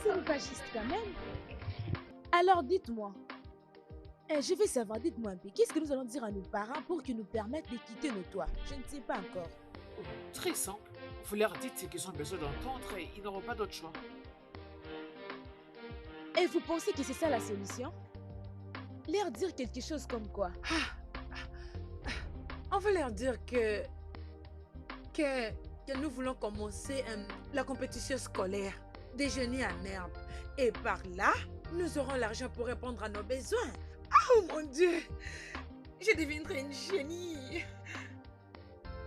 C'est une fasciste quand même. Alors dites-moi, je veux savoir, dites-moi un peu, qu'est-ce que nous allons dire à nos parents pour qu'ils nous permettent de quitter nos toits? Je ne sais pas encore. Oh, très simple. Vous leur dites ce qu'ils ont besoin d'entendre et ils n'auront pas d'autre choix. Et vous pensez que c'est ça la solution? Leur dire quelque chose comme quoi? On va leur dire que nous voulons commencer la compétition scolaire, déjeuner en herbe. Et par là, nous aurons l'argent pour répondre à nos besoins. Oh mon Dieu! Je deviendrai une génie.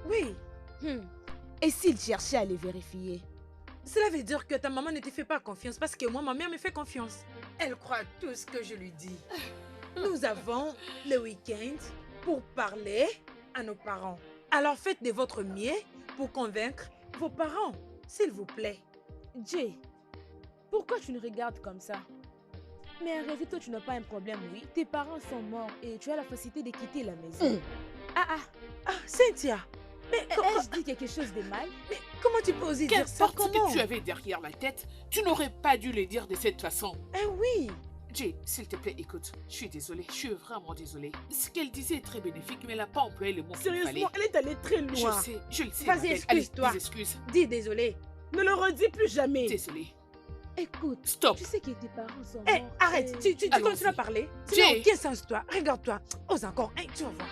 Oui, Et s'ils cherchaient à les vérifier? cela veut dire que ta maman ne te fait pas confiance parce que moi, ma mère me fait confiance. Elle croit tout ce que je lui dis. Nous avons le week-end pour parler à nos parents. Alors faites de votre mieux pour convaincre vos parents, s'il vous plaît. Jay, pourquoi tu nous regardes comme ça? Mais en réalité, toi, tu n'as pas un problème, oui? Tes parents sont morts et tu as la facilité de quitter la maison. Ah, Cynthia, mais, ai-je dit quelque chose de mal? mais comment tu peux oser dire ça? Qu'importe ce Comment? que tu avais derrière la tête, tu n'aurais pas dû le dire de cette façon. Oui. Jay, s'il te plaît, écoute, je suis désolée, je suis vraiment désolée. Ce qu'elle disait est très bénéfique, mais elle n'a pas employé le mot qu'il fallait. Sérieusement, elle est allée très loin. Je le sais. Vas-y, ma belle. excuse-toi. Allez, des excuses. Dis désolé. Ne le redis plus jamais. Désolée. Écoute, Stop. tu sais que tes parents sont Hé, morts. arrête, et- tu Allons-y. continues à parler. Ça Jay. n'a aucun sens, toi. Regarde-toi. Ose encore. Tu vas voir.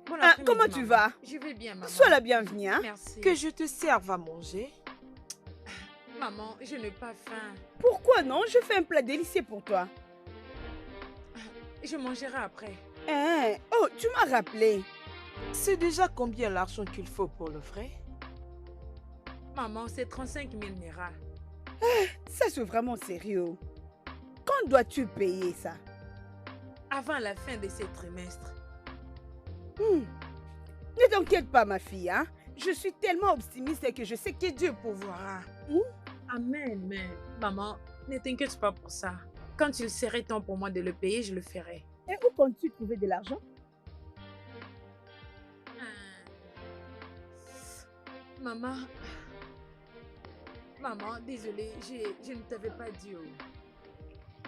Bon après-midi, Comment tu maman. vas? Je vais bien, maman. Sois la bienvenue, hein? Merci. Que je te serve à manger. Maman, je n'ai pas faim. Pourquoi non? Je fais un plat délicieux pour toi. Je mangerai après. Hein? Oh, tu m'as rappelé. C'est déjà combien l'argent qu'il faut pour le frais? Maman, c'est 35 000 Naira. Ça, c'est vraiment sérieux. Quand dois-tu payer ça? Avant la fin de ce trimestre. Ne t'inquiète pas, ma fille, hein? Je suis tellement optimiste que je sais que Dieu pourvoira. Amen, mais maman, Ne t'inquiète pas pour ça. Quand il serait temps pour moi de le payer, je le ferai. Et où comptes-tu trouver de l'argent? Maman, désolée, je ne t'avais pas dit.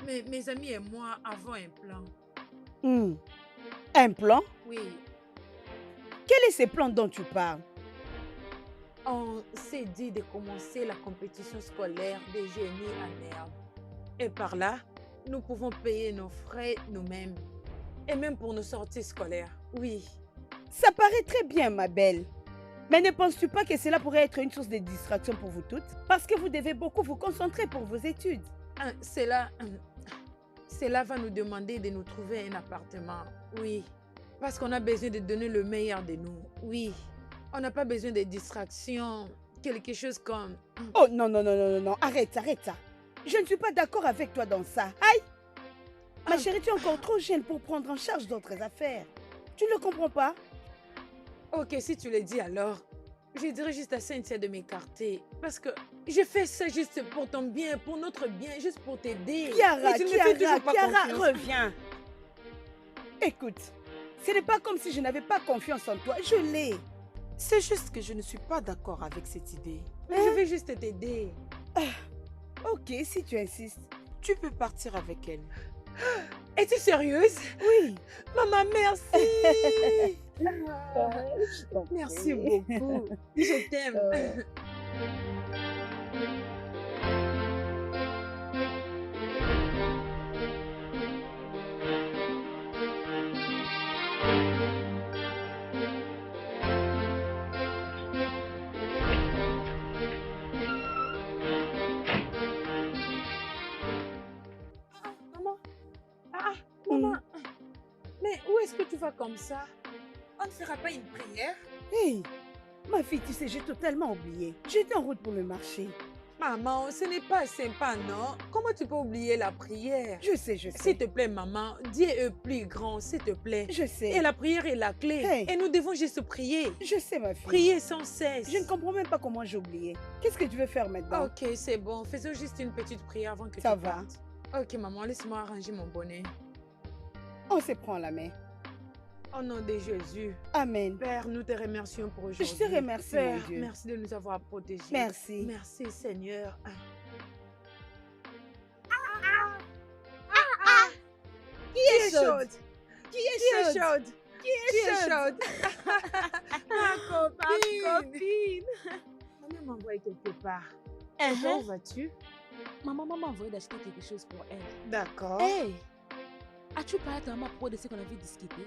Mais mes amis et moi avons un plan. Un plan? Oui, Quel est ce plan dont tu parles? on s'est dit de commencer la compétition scolaire des génies à Nerve. Et par là, nous pouvons payer nos frais nous-mêmes. Et même pour nos sorties scolaires. Oui. Ça paraît très bien, ma belle. Mais ne penses-tu pas que cela pourrait être une source de distraction pour vous toutes? Parce que vous devez beaucoup vous concentrer pour vos études. Cela va nous demander de nous trouver un appartement. Oui. Parce qu'on a besoin de donner le meilleur de nous. Oui. On n'a pas besoin de distractions. Quelque chose comme... Oh non, non, non, non, non, non, arrête, arrête ça. Je ne suis pas d'accord avec toi dans ça. Aïe! Ma chérie, tu es encore trop jeune pour prendre en charge d'autres affaires. Tu ne le comprends pas? Ok, si tu le dis alors, je dirais juste à Cynthia de m'écarter. Parce que je fais ça juste pour ton bien, pour notre bien, juste pour t'aider. Chiara, Mais tu ne me fais toujours pas Chiara, confiance. reviens. Écoute, ce n'est pas comme si je n'avais pas confiance en toi. Je l'ai. C'est juste que je ne suis pas d'accord avec cette idée. Mais je vais juste t'aider. Ok, si tu insistes. Tu peux partir avec elle. Es-tu sérieuse? Oui. Maman, merci. Je t'en Merci prie. beaucoup. Je t'aime. Maman. Maman. Mais où est-ce que tu vas comme ça? On ne fera pas une prière? Hey, ma fille, tu sais, j'ai totalement oublié. J'étais en route pour le marché. Maman, ce n'est pas sympa, non? Comment tu peux oublier la prière? Je sais, je S'il sais. te plaît, maman, Dieu est plus grand, s'il te plaît. Je sais. Et la prière est la clé. Hey. Et nous devons juste prier. Je sais, ma fille. Prier sans cesse. Je ne comprends même pas comment j'ai oublié. Qu'est-ce que tu veux faire maintenant? Ok, c'est bon. Faisons juste une petite prière avant que Ça tu va. partes. Ok, maman, laisse-moi arranger mon bonnet. On se prend la main. Au nom de Jésus. Amen. Père, nous te remercions pour aujourd'hui. Je te remercie, Père, mon Dieu. merci de nous avoir protégés. Merci. Merci, Seigneur. Qui est chaude? Qui est chaude? Qui est chaude? Ma copine. Maman m'a envoyé quelque part. Uh-huh. Où vas-tu? Maman m'a envoyé d'acheter quelque chose pour elle. D'accord. Hey, as-tu parlé à ta maman pour de ce qu'on avait discuté?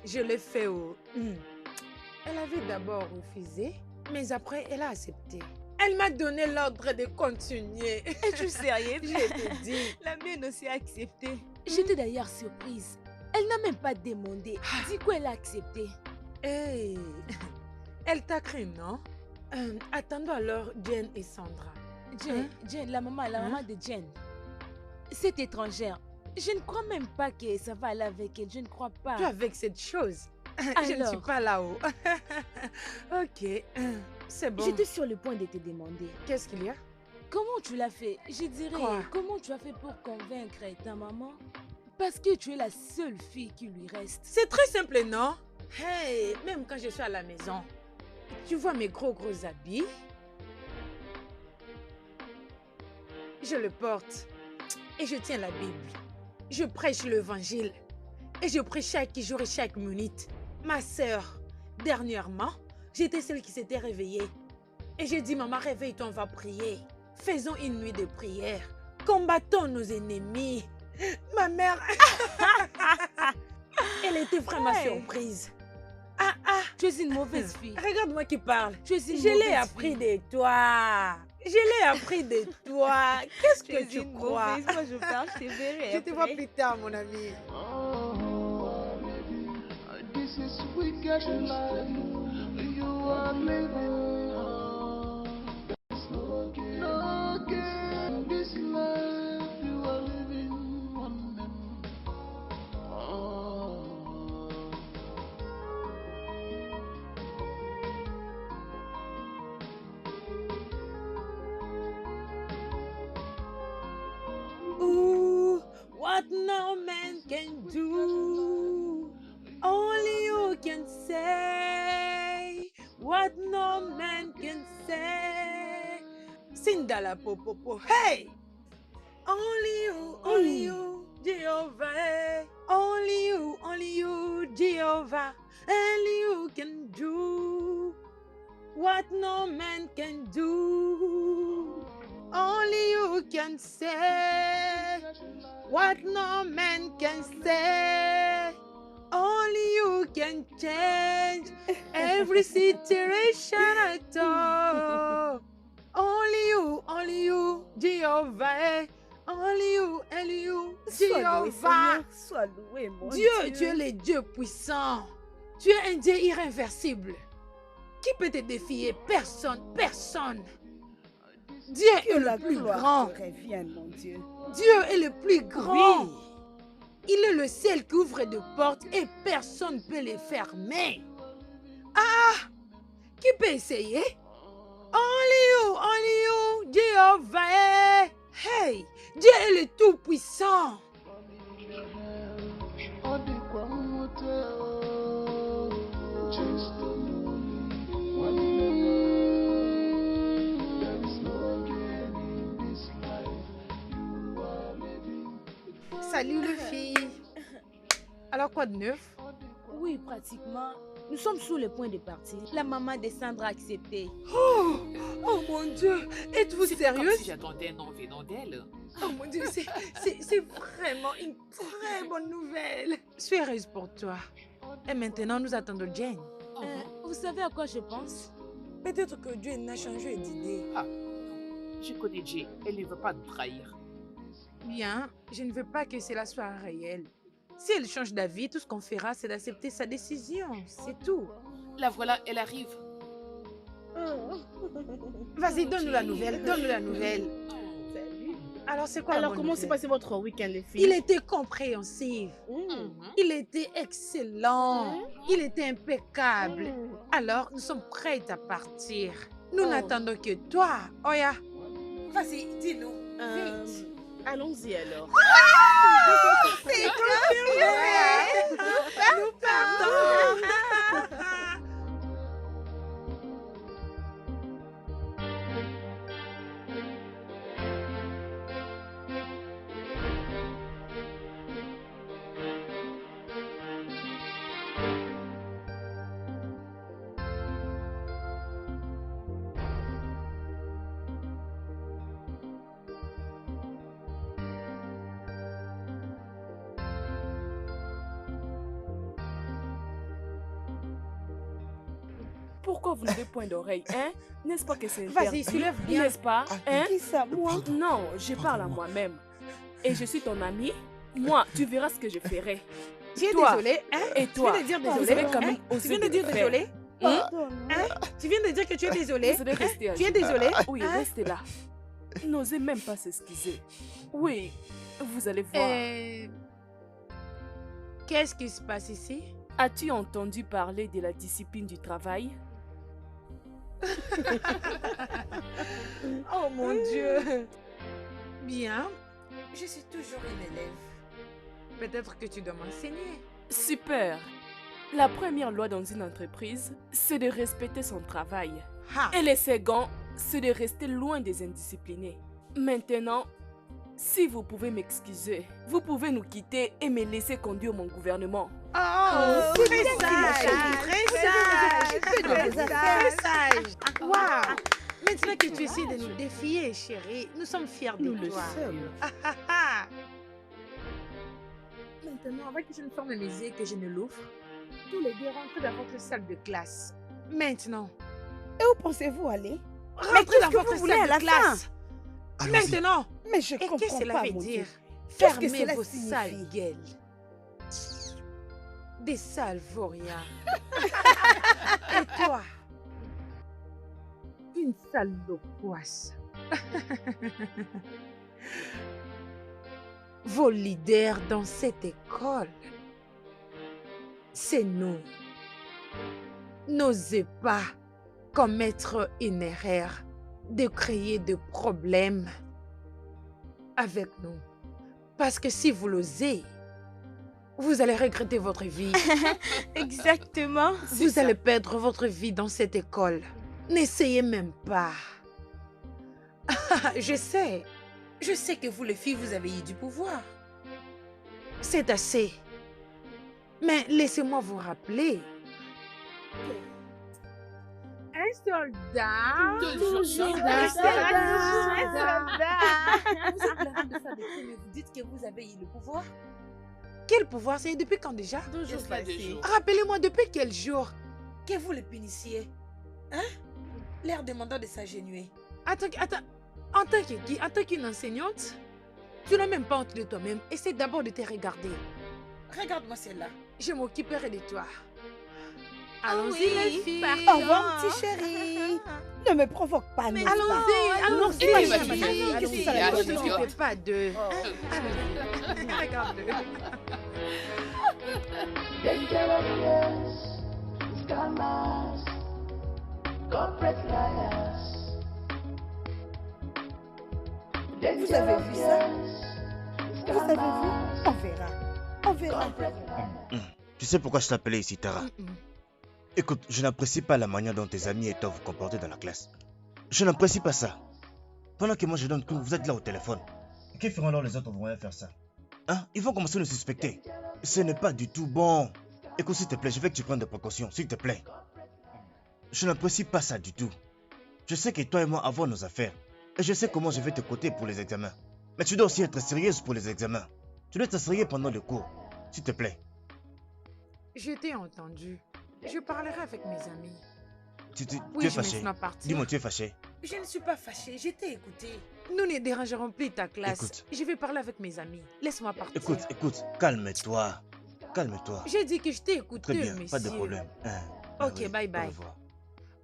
Je l'ai fait au... Elle avait d'abord refusé, mais après, elle a accepté. Elle m'a donné l'ordre de continuer. Es-tu sérieux? Je te dis. La mienne aussi a accepté. J'étais d'ailleurs surprise. Elle n'a même pas demandé. Dis quoi, elle a accepté. Hey, elle t'a cru, non? Attendons alors Jen et Sandra. Jen, la maman de Jen. Cette étrangère, je ne crois même pas que ça va aller avec elle. Je ne crois pas. Tu avec cette chose? Je ne suis Alors? pas là-haut. Ok, c'est bon. J'étais sur le point de te demander. Qu'est-ce qu'il y a? Comment tu l'as fait? Je dirais, Quoi? comment tu as fait pour convaincre ta maman? Parce que tu es la seule fille qui lui reste. C'est très simple, non? Hey, même quand je suis à la maison, tu vois mes gros habits? Je le porte et je tiens la Bible. Je prêche l'évangile et je prie chaque jour et chaque minute. Ma sœur, dernièrement, j'étais celle qui s'était réveillée. Et j'ai dit, maman, réveille-toi, on va prier. Faisons une nuit de prière. Combattons nos ennemis. Ma mère, elle était vraiment Ouais. surprise. Tu es une mauvaise fille. Regarde-moi qui parle. Tu es une Je l'ai mauvaise appris fille. de toi. Je l'ai appris de toi. Qu'est-ce que tu crois? Moi, je parle, je te verrai. Je te vois plus tard, mon ami. Oh, baby, this is wicked life you are living. There's no gain in this life you are living. Oh. what no man can do. Only you can say what no man can say. Sindala popopo, hey! Only you, Jehovah. eh. Only you, Jehovah. Only you can do what no man can do. Only you can say what no man can say. Only you can change every situation at all. Only you, Jehovah. eh. Only you, Sois loué, Jehovah. Seigneur. Sois loué, mon Dieu, Dieu. tu es le Dieu puissant. Tu es un Dieu irréversible. Qui peut te défier? Personne, personne. Dieu Que est la le plus gloire grand. te revienne, mon Dieu. Dieu est le plus grand. Oui. Il est le seul qui ouvre des portes et personne ne peut les fermer. Ah! Qui peut essayer? Only you, Jehovah. eh. Hey! Dieu est le tout-puissant. Just the one love. There is no again in this life. You are living. Salut les filles. Alors quoi de neuf? Oui, pratiquement. Nous sommes sur le point de partir. La maman de Sandra a accepté. Oh mon Dieu, êtes-vous C'est pas comme sérieuse? si j'attendais un nom venant d'elle. Oh mon Dieu, c'est vraiment une très bonne nouvelle. Je suis heureuse pour toi. Et maintenant, nous attendons Jane. Oh, Vous savez à quoi je pense? Peut-être que Jane n'a changé d'idée. ah, non. Je connais Jay. Elle ne veut pas nous trahir. Bien, je ne veux pas que cela soit réel. Si elle change d'avis, tout ce qu'on fera, c'est d'accepter sa décision. C'est tout. La voilà, elle arrive. Vas-y, donne-nous la nouvelle. Donne-nous la nouvelle. Alors, c'est quoi la Alors, bonne comment s'est nouvelle? passé votre week-end, les filles? Il était compréhensif. Mhm. Il était excellent. Il était impeccable. Mm. Alors, nous sommes prêts à partir. Nous Oh. n'attendons que toi. Oya. Vas-y, dis-nous. Vite. Allons-y alors. C'est confirmé. Nous partons. Pourquoi vous n'avez point d'oreille, hein? N'est-ce pas que c'est Vas-y, interdit? soulève bien. N'est-ce pas, hein? Qui ça, moi? Non, je parle à moi-même. Et je suis ton ami. Moi, tu verras ce que je ferai. Tu es Toi. désolé, hein? Et Tu toi, viens de dire vous désolé, avez quand même hein? Tu osé viens de de dire le faire. désolé, Pardonne-moi. hein? Tu viens de dire que tu es désolé. Vous allez rester Tu es agile. désolé? Oui, hein? restez là. N'osez même pas s'excuser. Oui, vous allez voir. Qu'est-ce qui se passe ici? As-tu entendu parler de la discipline du travail? Oh mon Dieu. Bien, je suis toujours une élève. Peut-être que tu dois m'enseigner. Super. La première loi dans une entreprise, c'est de respecter son travail. Ha! Et le second, c'est de rester loin des indisciplinés. Maintenant, si vous pouvez m'excuser, vous pouvez nous quitter et me laisser conduire mon gouvernement. Oh, très sage, très sage, Très très sage. Waouh! Maintenant que tu essaies de nous défier, chérie, nous sommes fiers de Nous le toi. sommes. Ah, ah, ah. Maintenant, avant que je ne ferme mes yeux et que je ne l'ouvre, tous les deux rentrez dans votre salle de classe. Maintenant, Et où pensez-vous aller? rentrez qu'est-ce dans que votre vous voulez salle à la de classe. Allons-y. Maintenant, Mais je et qu'est-ce que comprends cela pas, veut mon dire? Dieu. Qu'est-ce que Fermez cela vos signifie? sales gueules. Des sales vauriens. Et toi, une sale loquace. Vos leaders dans cette école, c'est nous. N'osez pas commettre une erreur de créer des problèmes avec nous. Parce que si vous l'osez, vous allez regretter votre vie. Exactement. Vous allez perdre votre vie dans cette école. N'essayez même pas. Je sais que vous les filles, vous avez eu du pouvoir. C'est assez. Mais laissez-moi vous rappeler. Un soldat. Toujours Un soldat. Vous êtes la reine de faire des crimes et vous dites que vous avez eu le pouvoir? Quel pouvoir? C'est depuis quand déjà? Toujours Juste pas des passé. jours. Rappelez-moi depuis quel jour que vous le punissiez? Hein? L'air demandant de s'agenouiller. Attends, en tant que qui? En tant qu'une enseignante? Tu n'as même pas honte de toi-même. Essaie d'abord de te regarder. Regarde-moi celle-là. Je m'occuperai de toi. Allons-y, les filles. Au revoir, petit chéri. Ne me provoque pas, n'est-ce pas? Allons-y. Allons-y, Qu'est-ce que ça allons-y, va? allons-y. Ne t'occupez pas d'eux. Allons-y. Regarde-le. Dangerous, scammers, corporate liars. Vous avez vu ça? Vous avez vu? On verra. On verra. Tu sais pourquoi je t'appelais ici, Tara? Écoute, je n'apprécie pas la manière dont tes amis et toi vous comportez dans la classe. Je n'apprécie pas ça. Pendant que moi je donne cours, vous êtes là au téléphone. Que feront alors les autres vont rien faire ça? Hein? Ils vont commencer à nous suspecter. Ce n'est pas du tout bon. Écoute, s'il te plaît, je veux que tu prennes des précautions, s'il te plaît. Je n'apprécie pas ça du tout. Je sais que toi et moi avons nos affaires. Et je sais comment je vais te coter pour les examens. Mais tu dois aussi être sérieuse pour les examens. Tu dois être sérieux pendant le cours. S'il te plaît. Je t'ai entendu. Je parlerai avec mes amis. Tu Oui, es je me fâché. sens partir. Dis-moi, tu es fâché. Je ne suis pas fâchée, je t'ai écouté. Nous ne dérangerons plus ta classe. Écoute. Je vais parler avec mes amis. Laisse-moi partir. Écoute, calme-toi. Calme-toi. J'ai dit que je t'ai écouté, Très bien, monsieur. pas de problème. Hein, Ok, bye bye. Au revoir.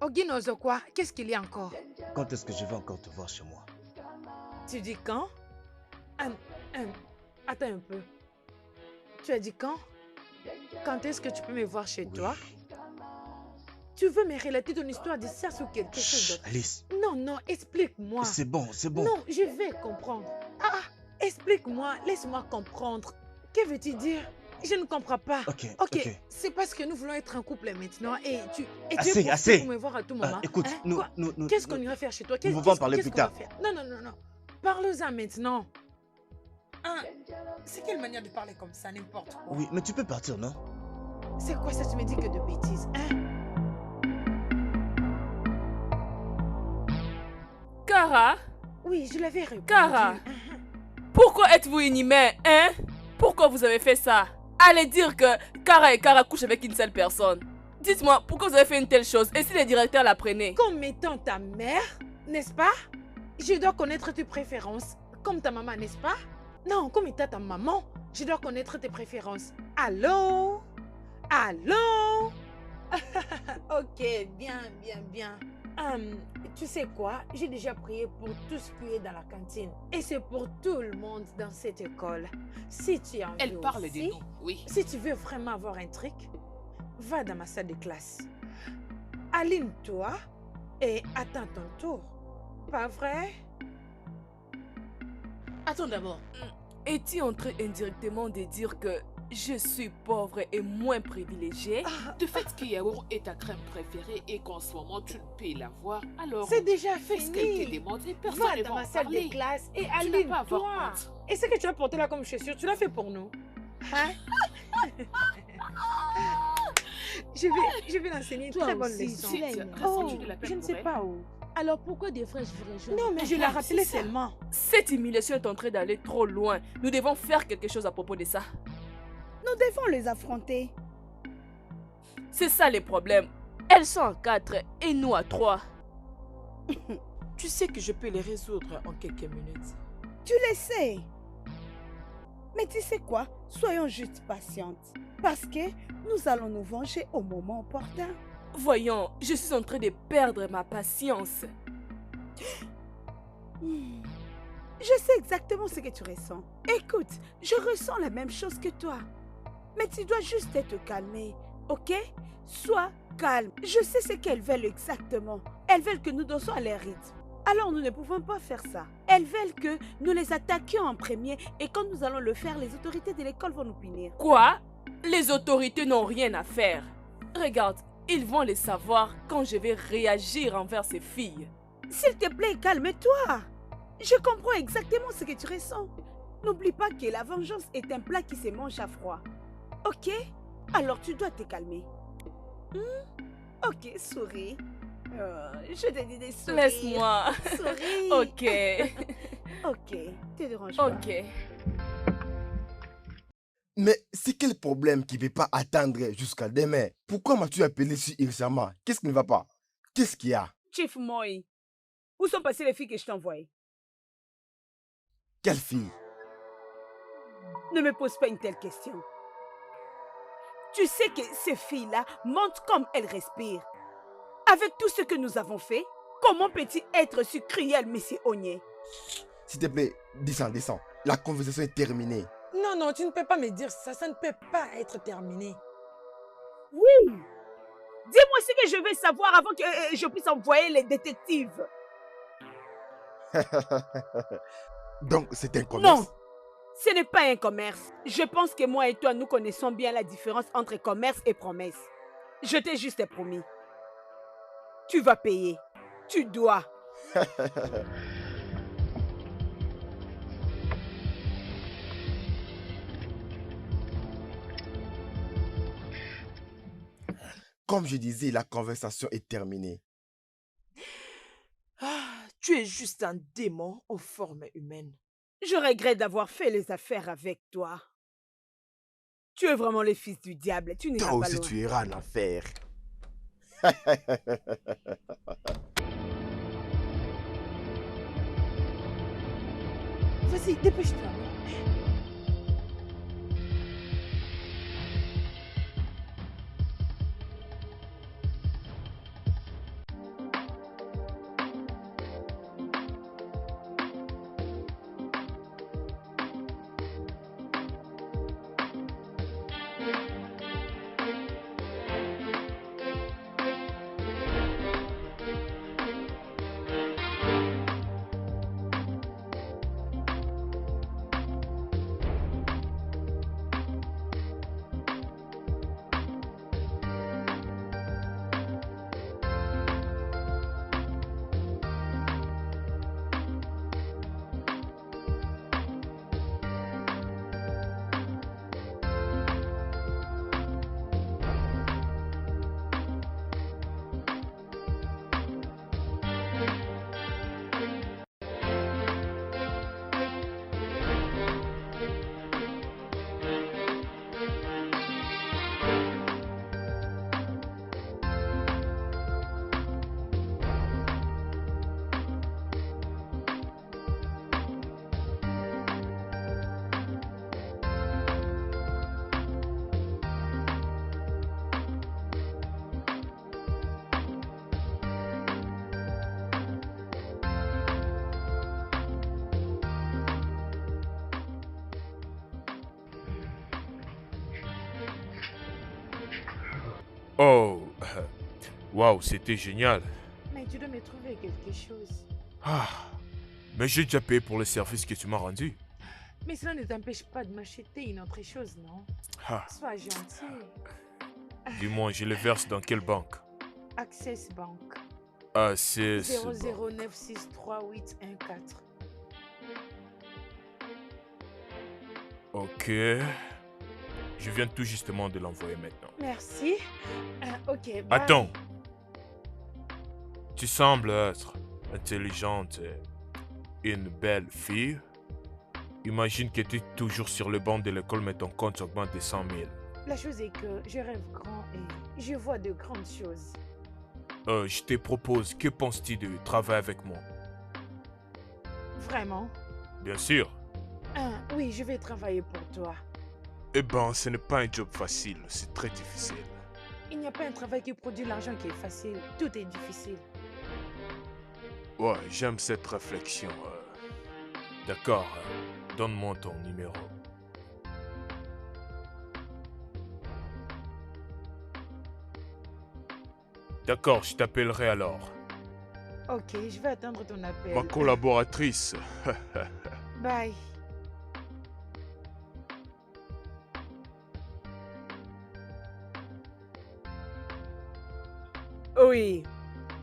Oginozo quoi? Qu'est-ce qu'il y a encore? Quand est-ce que je vais encore te voir chez moi? Tu dis quand? Attends un peu. Tu as dit quand? Quand est-ce que tu peux me voir chez toi? Tu veux me relater ton histoire de sexe ou quelque chose Chut, d'autre? Alice, Non, explique-moi. c'est bon. Non, je vais comprendre. Explique-moi, laisse-moi comprendre. Que veux-tu dire? Je ne comprends pas. Ok. C'est parce que nous voulons être un couple maintenant et tu es Assez, profité assez. pour me voir à tout moment. Écoute, Hein? nous... Quoi? nous Qu'est-ce qu'on ira faire chez toi? nous pouvons parler qu'est-ce plus qu'on va tard. faire? Non. Parle-en maintenant. C'est quelle manière de parler comme ça, n'importe quoi? Oui, mais tu peux partir, non? C'est quoi ça? Tu me dis que de bêtises, hein? Kara, Oui, je l'avais répondu. Kara, pourquoi êtes-vous inhumain, hein? Pourquoi vous avez fait ça? Allez dire que Kara et Kara couchent avec une seule personne. Dites-moi, pourquoi vous avez fait une telle chose? Et si le directeur l'apprenait? Comme étant ta mère, n'est-ce pas? Je dois connaître tes préférences. Comme ta maman, n'est-ce pas? Non, comme étant ta maman, je dois connaître tes préférences. Allô? Ok, bien. Tu sais quoi? J'ai déjà prié pour tout ce qui est dans la cantine. Et c'est pour tout le monde dans cette école. Si tu en veux Elle parle aussi, de nous, oui. si tu veux vraiment avoir un truc, va dans ma salle de classe. Aligne-toi et attends ton tour. Pas vrai? Attends d'abord. Es-tu en train indirectement de dire que je suis pauvre et moins privilégiée? Du fait que yaourt est ta crème préférée et qu'en ce moment tu ne peux l'avoir, alors C'est déjà fais ce qu'elle fini. te demande et personne Va ne dans va ma en salle parler. de classe et Tu n'as pas à avoir aligne-toi. honte. Et ce que tu as porté là comme chaussure, tu l'as fait pour nous. Hein? je vais l'enseigner une Toi très bonne aussi, leçon. tu l'as Tu as aimé. ressenti de la peine Je ne pour sais elle? pas où. Alors pourquoi devrais-je vous rejoindre? Non, mais je l'ai C'est rappelé ça. seulement. Cette humiliation est en train d'aller trop loin. Nous devons faire quelque chose à propos de ça. Nous devons les affronter. C'est ça les problèmes. Elles sont en 4 et nous à 3. Tu sais que je peux les résoudre en quelques minutes. Tu le sais. Mais tu sais quoi? Soyons juste patientes. Parce que nous allons nous venger au moment opportun. Voyons, je suis en train de perdre ma patience. Je sais exactement ce que tu ressens. Écoute, je ressens la même chose que toi. Mais tu dois juste te calmer, ok? Sois calme. Je sais ce qu'elles veulent exactement. Elles veulent que nous dansions à leur rythme. Alors nous ne pouvons pas faire ça. Elles veulent que nous les attaquions en premier et quand nous allons le faire, les autorités de l'école vont nous punir. Quoi? Les autorités n'ont rien à faire. Regarde, ils vont les savoir quand je vais réagir envers ces filles. S'il te plaît, calme-toi. Je comprends exactement ce que tu ressens. N'oublie pas que la vengeance est un plat qui se mange à froid. Ok? Alors tu dois te calmer. Ok, souris. Je te dis des sourires. Laisse-moi. Souris. Ok. Ok, te dérange pas. Ok. Mais c'est quel problème qui ne peut pas attendre jusqu'à demain? Pourquoi m'as-tu appelé si urgemment? Qu'est-ce qui ne va pas? Qu'est-ce qu'il y a? Chief Moi, où sont passées les filles que je t'ai envoyées? Quelle fille? Ne me pose pas une telle question. Tu sais que ces filles-là mentent comme elles respirent. Avec tout ce que nous avons fait, comment peut-il être si cruel, monsieur Ogné? S'il te plaît, descends, descends. La conversation est terminée. Non, non, tu ne peux pas me dire ça. Ça ne peut pas être terminé. Oui. Dis-moi ce que je veux savoir avant que je puisse envoyer les détectives. Donc, c'est un commerce? Non, ce n'est pas un commerce. Je pense que moi et toi, nous connaissons bien la différence entre commerce et promesse. Je t'ai juste promis. Tu vas payer. Tu dois. Comme je disais, la conversation est terminée. Ah, tu es juste un démon aux formes humaines. Je regrette d'avoir fait les affaires avec toi. Tu es vraiment le fils du diable. Tu n'iras Toi pas aussi, loin. tu iras en enfer. Vas-y, dépêche-toi. Oh, waouh, c'était génial. Mais tu dois me trouver quelque chose. Ah, mais j'ai déjà payé pour le service que tu m'as rendu. Mais cela ne t'empêche pas de m'acheter une autre chose, non? Ah, Sois gentil. dis-moi, je le verse dans quelle banque? Access Bank. Ah, c'est... 009638114. Ok. Je viens tout justement de l'envoyer maintenant. Merci. Ok, bye. Attends. Tu sembles être intelligente et une belle fille. Imagine que tu es toujours sur le banc de l'école mais ton compte augmente de 100 000. La chose est que je rêve grand et je vois de grandes choses. Je te propose, que penses-tu de travailler avec moi? Vraiment? Bien sûr. Oui, je vais travailler pour toi. Eh ben, ce n'est pas un job facile, c'est très difficile. Il n'y a pas un travail qui produit l'argent qui est facile. Tout est difficile. Ouais, j'aime cette réflexion. D'accord, donne-moi ton numéro. D'accord, je t'appellerai alors. Ok, je vais attendre ton appel. Ma collaboratrice. Bye. Oui.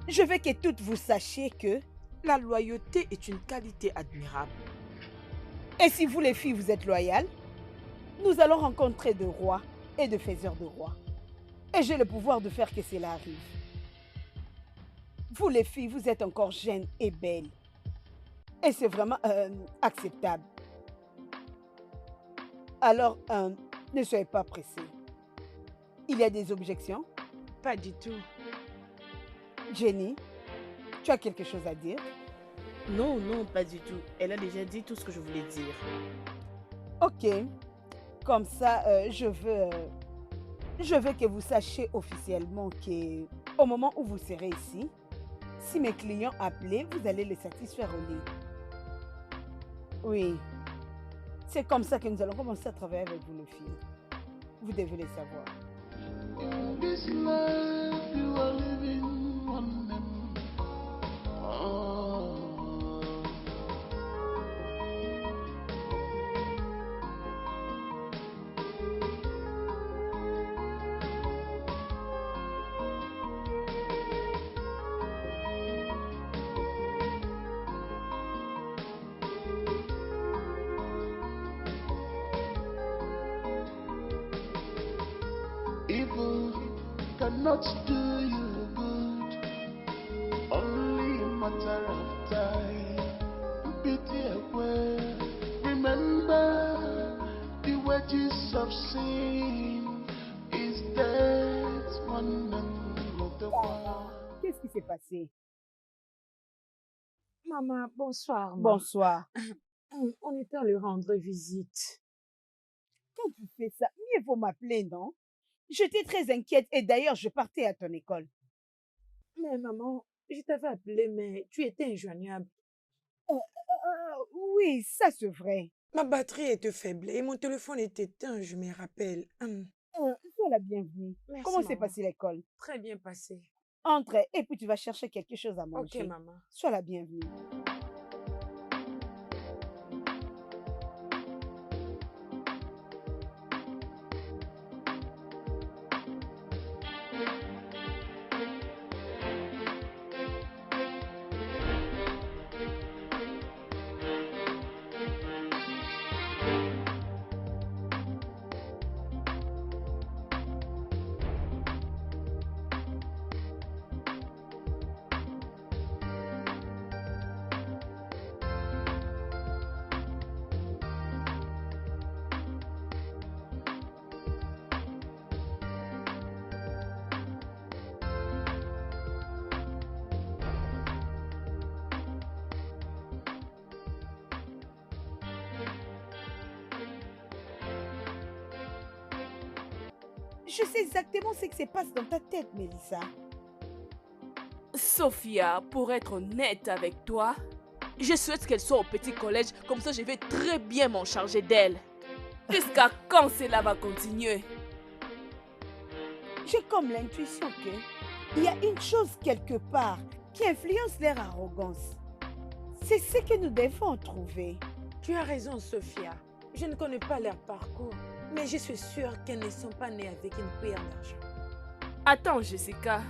Je veux que toutes vous sachiez que... La loyauté est une qualité admirable. Et si vous les filles, vous êtes loyales, nous allons rencontrer de rois et de faiseurs de rois. Et j'ai le pouvoir de faire que cela arrive. Vous les filles, vous êtes encore jeunes et belles. Et c'est vraiment acceptable. Alors, ne soyez pas pressés. Il y a des objections? Pas du tout. Jenny, tu as quelque chose à dire? Non, non, pas du tout. Elle a déjà dit tout ce que je voulais dire. Ok. Comme ça, je veux que vous sachiez officiellement que au moment où vous serez ici, si mes clients appelaient, vous allez les satisfaire au lit. Oui. C'est comme ça que nous allons commencer à travailler avec vous, les filles. Vous devez le savoir. This life you are living on them. Evil cannot do you good, only a matter of time. Pity away. Remember, the wages of sin is death, one and of the world. Qu'est-ce qui s'est passé? Maman, bonsoir. maman. Bonsoir. On était à lui rendre visite. Quand tu fais ça, mieux vaut m'appeler, non? J'étais très inquiète et d'ailleurs, je partais à ton école. Mais maman, je t'avais appelé, mais tu étais injoignable. Oui, ça c'est vrai. Ma batterie était faible et mon téléphone était éteint, je me rappelle. Sois la bienvenue. Merci, Comment s'est maman. passée l'école? Très bien passé. Entre et puis tu vas chercher quelque chose à manger. Ok, maman. Sois la bienvenue. Je sais exactement ce qui se passe dans ta tête, Mélissa. Sophia, pour être honnête avec toi, je souhaite qu'elle soit au petit collège, comme ça je vais très bien m'en charger d'elle. Jusqu'à quand cela va continuer? J'ai comme l'intuition qu'il y a une chose quelque part qui influence leur arrogance. C'est ce que nous devons trouver. Tu as raison, Sophia. Je ne connais pas leur parcours, mais je suis sûre qu'elles ne sont pas nées avec une cuillère d'argent. Attends, Jessica.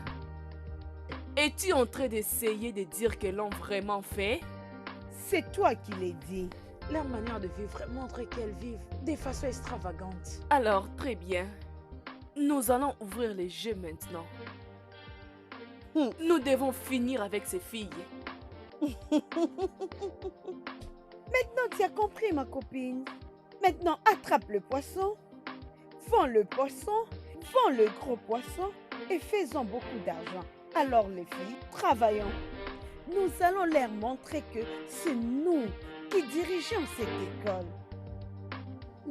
Es-tu en train d'essayer de dire qu'elles l'ont vraiment fait? C'est toi qui l'as dit. Leur manière de vivre montre qu'elles vivent de façon extravagante. Alors, très bien. Nous allons ouvrir les jeux maintenant. Nous devons finir avec ces filles. Maintenant, tu as compris, ma copine. Maintenant, attrape le poisson, vends le poisson, vends le gros poisson et faisons beaucoup d'argent. Alors, les filles, travaillons. Nous allons leur montrer que c'est nous qui dirigeons cette école.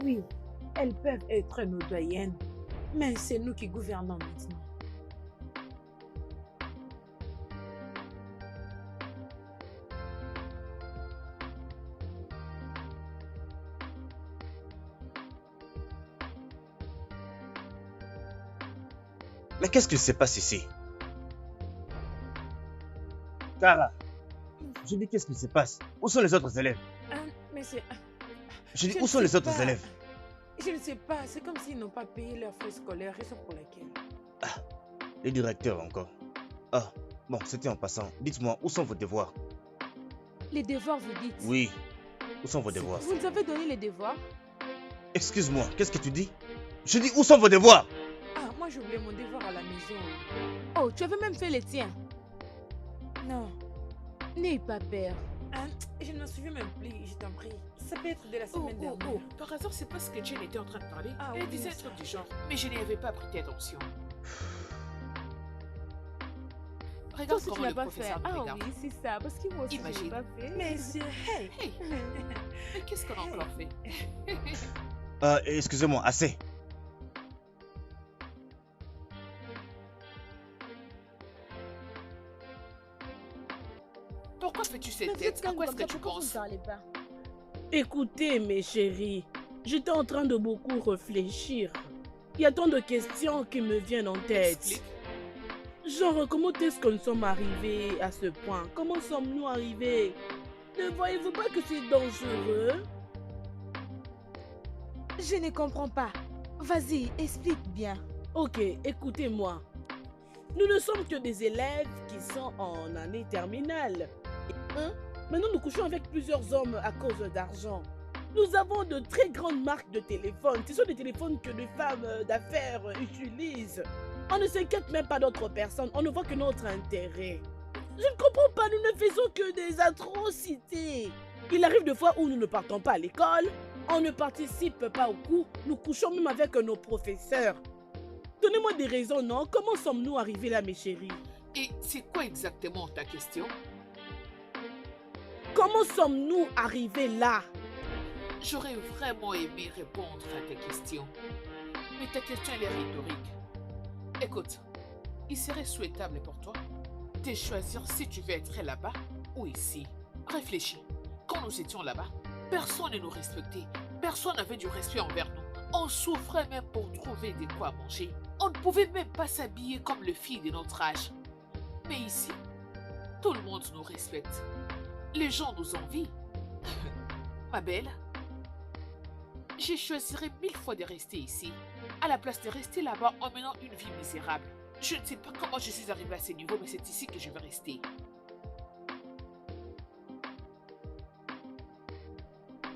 Oui, elles peuvent être nos doyennes, mais c'est nous qui gouvernons maintenant. Mais qu'est-ce qui se passe ici? Cara, je dis qu'est-ce qui se passe? Où sont les autres élèves? Mais c'est... Je dis Je où ne sont les sais autres pas. élèves? Je ne sais pas, c'est comme s'ils n'ont pas payé leurs frais scolaires, raison pour laquelle. Les directeurs encore. Ah, bon, c'était en passant. Dites-moi, où sont vos devoirs? Les devoirs, vous dites? Oui, où sont vos devoirs? Vous nous avez donné les devoirs? Excuse-moi, qu'est-ce que tu dis? Je dis où sont vos devoirs? Ah, moi j'ai oublié mon devoir à la maison. Oh, tu avais même fait les tiens. Non, N'aie pas peur. hein, je ne me souviens même plus, je t'en prie. Ça peut être de la semaine dernière. Par hasard, c'est parce que Jane était en train de parler. Ah Elle oui, disait un ça. truc du genre. Mais je n'y avais pas prêté attention. Toi Regarde aussi, tu comment n'as le pas fait. professeur me Ah regarde. oui, c'est ça. Parce que moi aussi, je Imagine. n'ai pas fait. Mais c'est... Hey! Hey, mais qu'est-ce qu'on a encore fait? Excusez-moi, assez. Pourquoi fais-tu Mais cette vous êtes tête? À calme quoi est-ce comme que ça, tu pourquoi vous ne penses? parlez pas? Écoutez, mes chéris, j'étais en train de beaucoup réfléchir. Il y a tant de questions qui me viennent en tête. Explique. Genre, comment est-ce que nous sommes arrivés à ce point? Comment sommes-nous arrivés? Ne voyez-vous pas que c'est dangereux? Je ne comprends pas. Vas-y, explique bien. Ok, écoutez-moi. Nous ne sommes que des élèves qui sont en année terminale. Hein? Maintenant, nous couchons avec plusieurs hommes à cause d'argent. Nous avons de très grandes marques de téléphones. Ce sont des téléphones que les femmes d'affaires utilisent. On ne s'inquiète même pas d'autres personnes. On ne voit que notre intérêt. Je ne comprends pas. Nous ne faisons que des atrocités. Il arrive des fois où nous ne partons pas à l'école. On ne participe pas au cours. Nous couchons même avec nos professeurs. Donnez-moi des raisons, non? Comment sommes-nous arrivés là, mes chéris? Et c'est quoi exactement ta question? Comment sommes-nous arrivés là? J'aurais vraiment aimé répondre à tes questions. Mais ta question, elle est rhétorique. Écoute, il serait souhaitable pour toi de choisir si tu veux être là-bas ou ici. Réfléchis. Quand nous étions là-bas, personne ne nous respectait. Personne n'avait du respect envers nous. On souffrait même pour trouver de quoi manger. On ne pouvait même pas s'habiller comme les filles de notre âge. Mais ici, tout le monde nous respecte. Les gens nous envient. Ma belle, je choisirais 1000 fois de rester ici, à la place de rester là-bas en menant une vie misérable. Je ne sais pas comment je suis arrivée à ce niveau, mais c'est ici que je vais rester.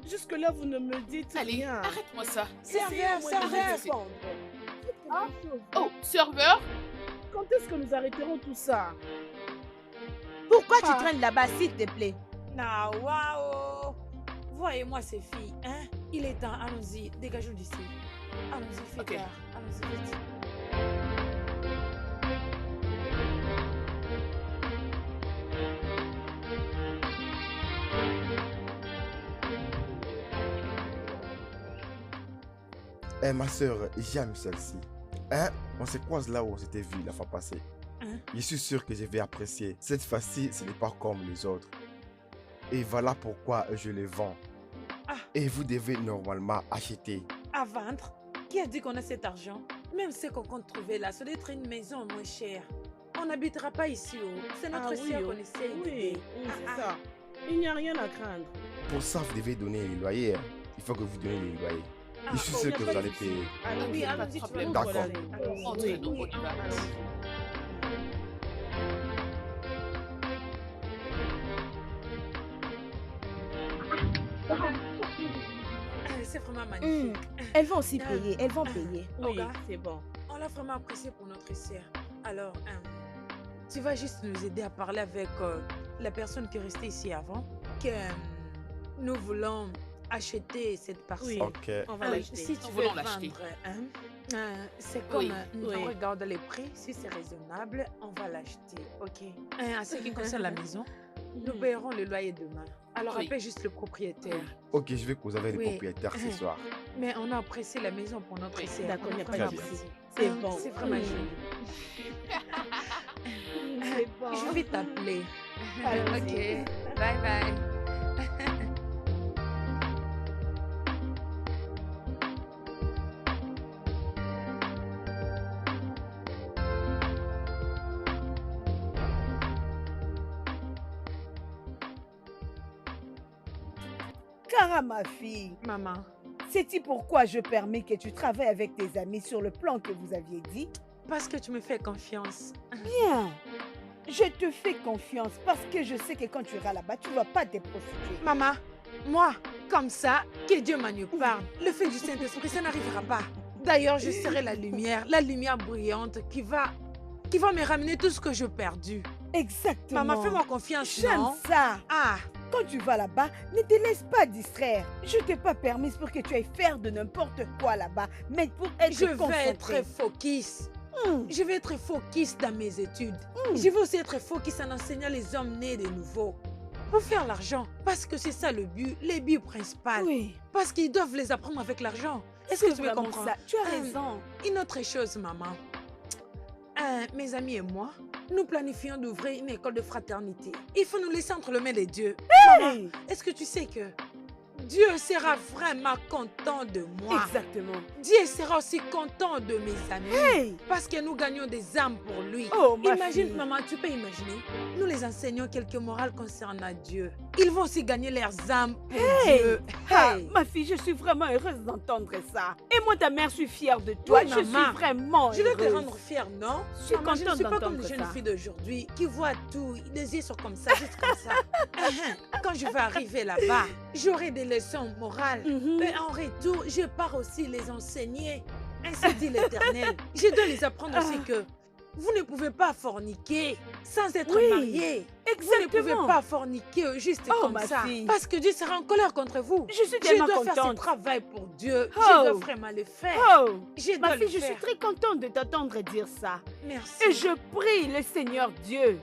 Jusque-là, vous ne me dites Allez, rien. arrête-moi ça. Essayez-moi de serveur. répondre. Ah. Oh, serveur? Quand est-ce que nous arrêterons tout ça? Pourquoi tu traînes là-bas, s'il te plaît? Na waouh! Voyez-moi ces filles, hein? Il est temps, allons-y, dégageons d'ici. Allons-y, fais Ok. tard. Allons-y, vite. Eh, ma soeur, j'aime celle-ci. Hein? On se croise là où on s'était vu la fois passée. Hein? Je suis sûr que je vais apprécier. Cette fois-ci, ce n'est pas comme les autres. Et voilà pourquoi je les vends. Ah. Et vous devez normalement acheter. À vendre? Qui a dit qu'on a cet argent? Même ce qu'on compte trouver là, ça doit être une maison moins chère. On n'habitera pas ici, oh. C'est notre Ah oui, sœur oh. qu'on essaye Oui, d'aider. c'est ça. Il n'y a rien à craindre. Pour ça, vous devez donner les loyers. Il faut que vous donniez les loyers. Ah, Je suis bon, sûr y a que pas vous de allez souci. payer. Ah oui, Ok, pas allons-y, de tu problème. vas D'accord. allons-y. Entre-nous, Oui, on y va. allons-y. Ah, c'est vraiment magnifique. Elles vont aussi Ah. payer. Elles vont payer. Oui, Olga, c'est bon. on l'a vraiment apprécié pour notre sœur. Alors, tu vas juste nous aider à parler avec la personne qui est restée ici avant, que nous voulons acheter cette parcelle. Oui. Ok. On va Ah oui, l'acheter. si tu Nous veux voulons vendre, l'acheter. c'est comme Oui, nous oui. regarde les prix, si c'est raisonnable, on va l'acheter, ok. En ce qui concerne la maison, nous payerons le loyer demain. Alors Oui. appelle juste le propriétaire. Ok, je vais causer avec Oui. les propriétaires ce soir. Mais on a apprécié la maison pour notre Oui. sœur. D'accord, On il n'y a pas vraiment de Très bien. souci. apprécié. C'est bon. C'est vraiment Mm. joli. C'est bon. Je vais t'appeler. Allons-y. Ok. Bye bye. Cara, ma fille, Maman, sais-tu pourquoi je permets que tu travailles avec tes amis sur le plan que vous aviez dit? parce que tu me fais confiance. Bien. Je te fais confiance parce que je sais que quand tu iras là-bas, tu ne vas pas te prostituer. Maman, moi, comme ça, que Dieu m'en parle. Le feu du Saint-Esprit, ça n'arrivera pas. D'ailleurs, je serai la lumière brillante qui va me ramener tout ce que j'ai perdu. Exactement. Maman, fais-moi confiance, J'aime non? ça. Ah, Quand tu vas là-bas, ne te laisse pas distraire. Je t'ai pas permis pour que tu ailles faire de n'importe quoi là-bas, mais pour être je vais concentré. être focus. Hmm. Je vais être focus dans mes études. Je vais aussi être focus en enseignant les hommes nés de nouveau. Pour faire l'argent. Parce que c'est ça le but principal. Oui. Parce qu'ils doivent les apprendre avec l'argent. Est-ce C'est que tu me vraiment comprends? ça. Tu as raison. Une autre chose, maman. Mes amis et moi, nous planifions d'ouvrir une école de fraternité. Il faut nous laisser entre les mains de Dieu. Maman, Hey. est-ce que tu sais que Dieu sera vraiment content de moi? Exactement. Dieu sera aussi content de mes amis. Hey. Parce que nous gagnons des âmes pour lui. Oh, ma Imagine, fille. maman, tu peux imaginer. Nous les enseignons quelques morales concernant Dieu. Ils vont aussi gagner leurs âmes pour Hey. Dieu. Ah, Hey. ma fille, je suis vraiment heureuse d'entendre ça. Et moi, ta mère, je suis fière de toi. Oui, je maman. suis vraiment Je dois te heureuse. rendre fière, non? Je suis Maman, je ne contente suis pas comme d'entendre les jeunes ça. filles d'aujourd'hui qui voient tout, les yeux sont comme ça, juste comme ça. Quand je vais arriver là-bas, j'aurai des leçons morales. Mhm. Et en retour, je pars aussi les enseigner. Ainsi dit l'Éternel. Je dois les apprendre aussi que vous ne pouvez pas forniquer sans être Oui, marié. Vous ne pouvez exactement. pas forniquer juste Oh, comme ma ça. fille. Parce que Dieu sera en colère contre vous. Je suis Je tellement dois faire ce contente. travail pour Dieu. Oh. Je dois vraiment le faire. Oh, Je ma dois le fille, je suis faire. très contente de t'entendre dire ça. Merci. Et je prie le Seigneur Dieu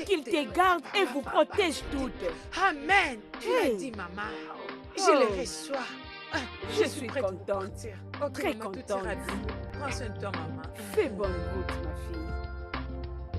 qu'il te garde et vous protège toutes. Amen. Tu l'as Hey. dit, maman. Oh. Je le reçois. Ah, Je suis prête pour contente. partir. Ok, Très maman, tout contente. ira bien. Prends soin de toi, maman. Fais bonne route, ma fille.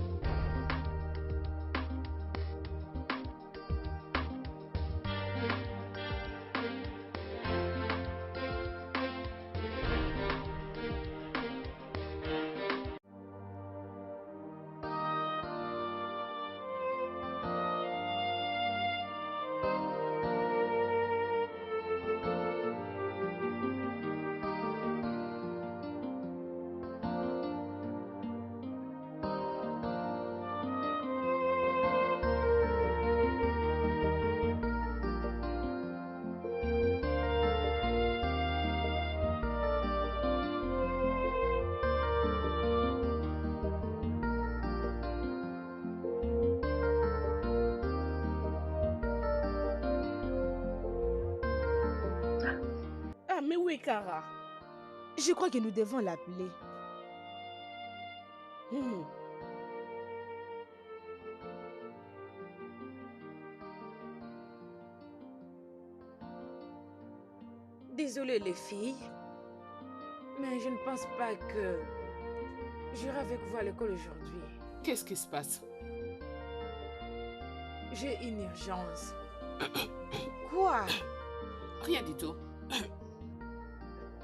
Ah, mais où est Cara? Je crois que nous devons l'appeler. Hmm. Désolée les filles, mais je ne pense pas que j'irai avec vous à l'école aujourd'hui. Qu'est-ce qui se passe? J'ai une urgence. Quoi? Rien du tout.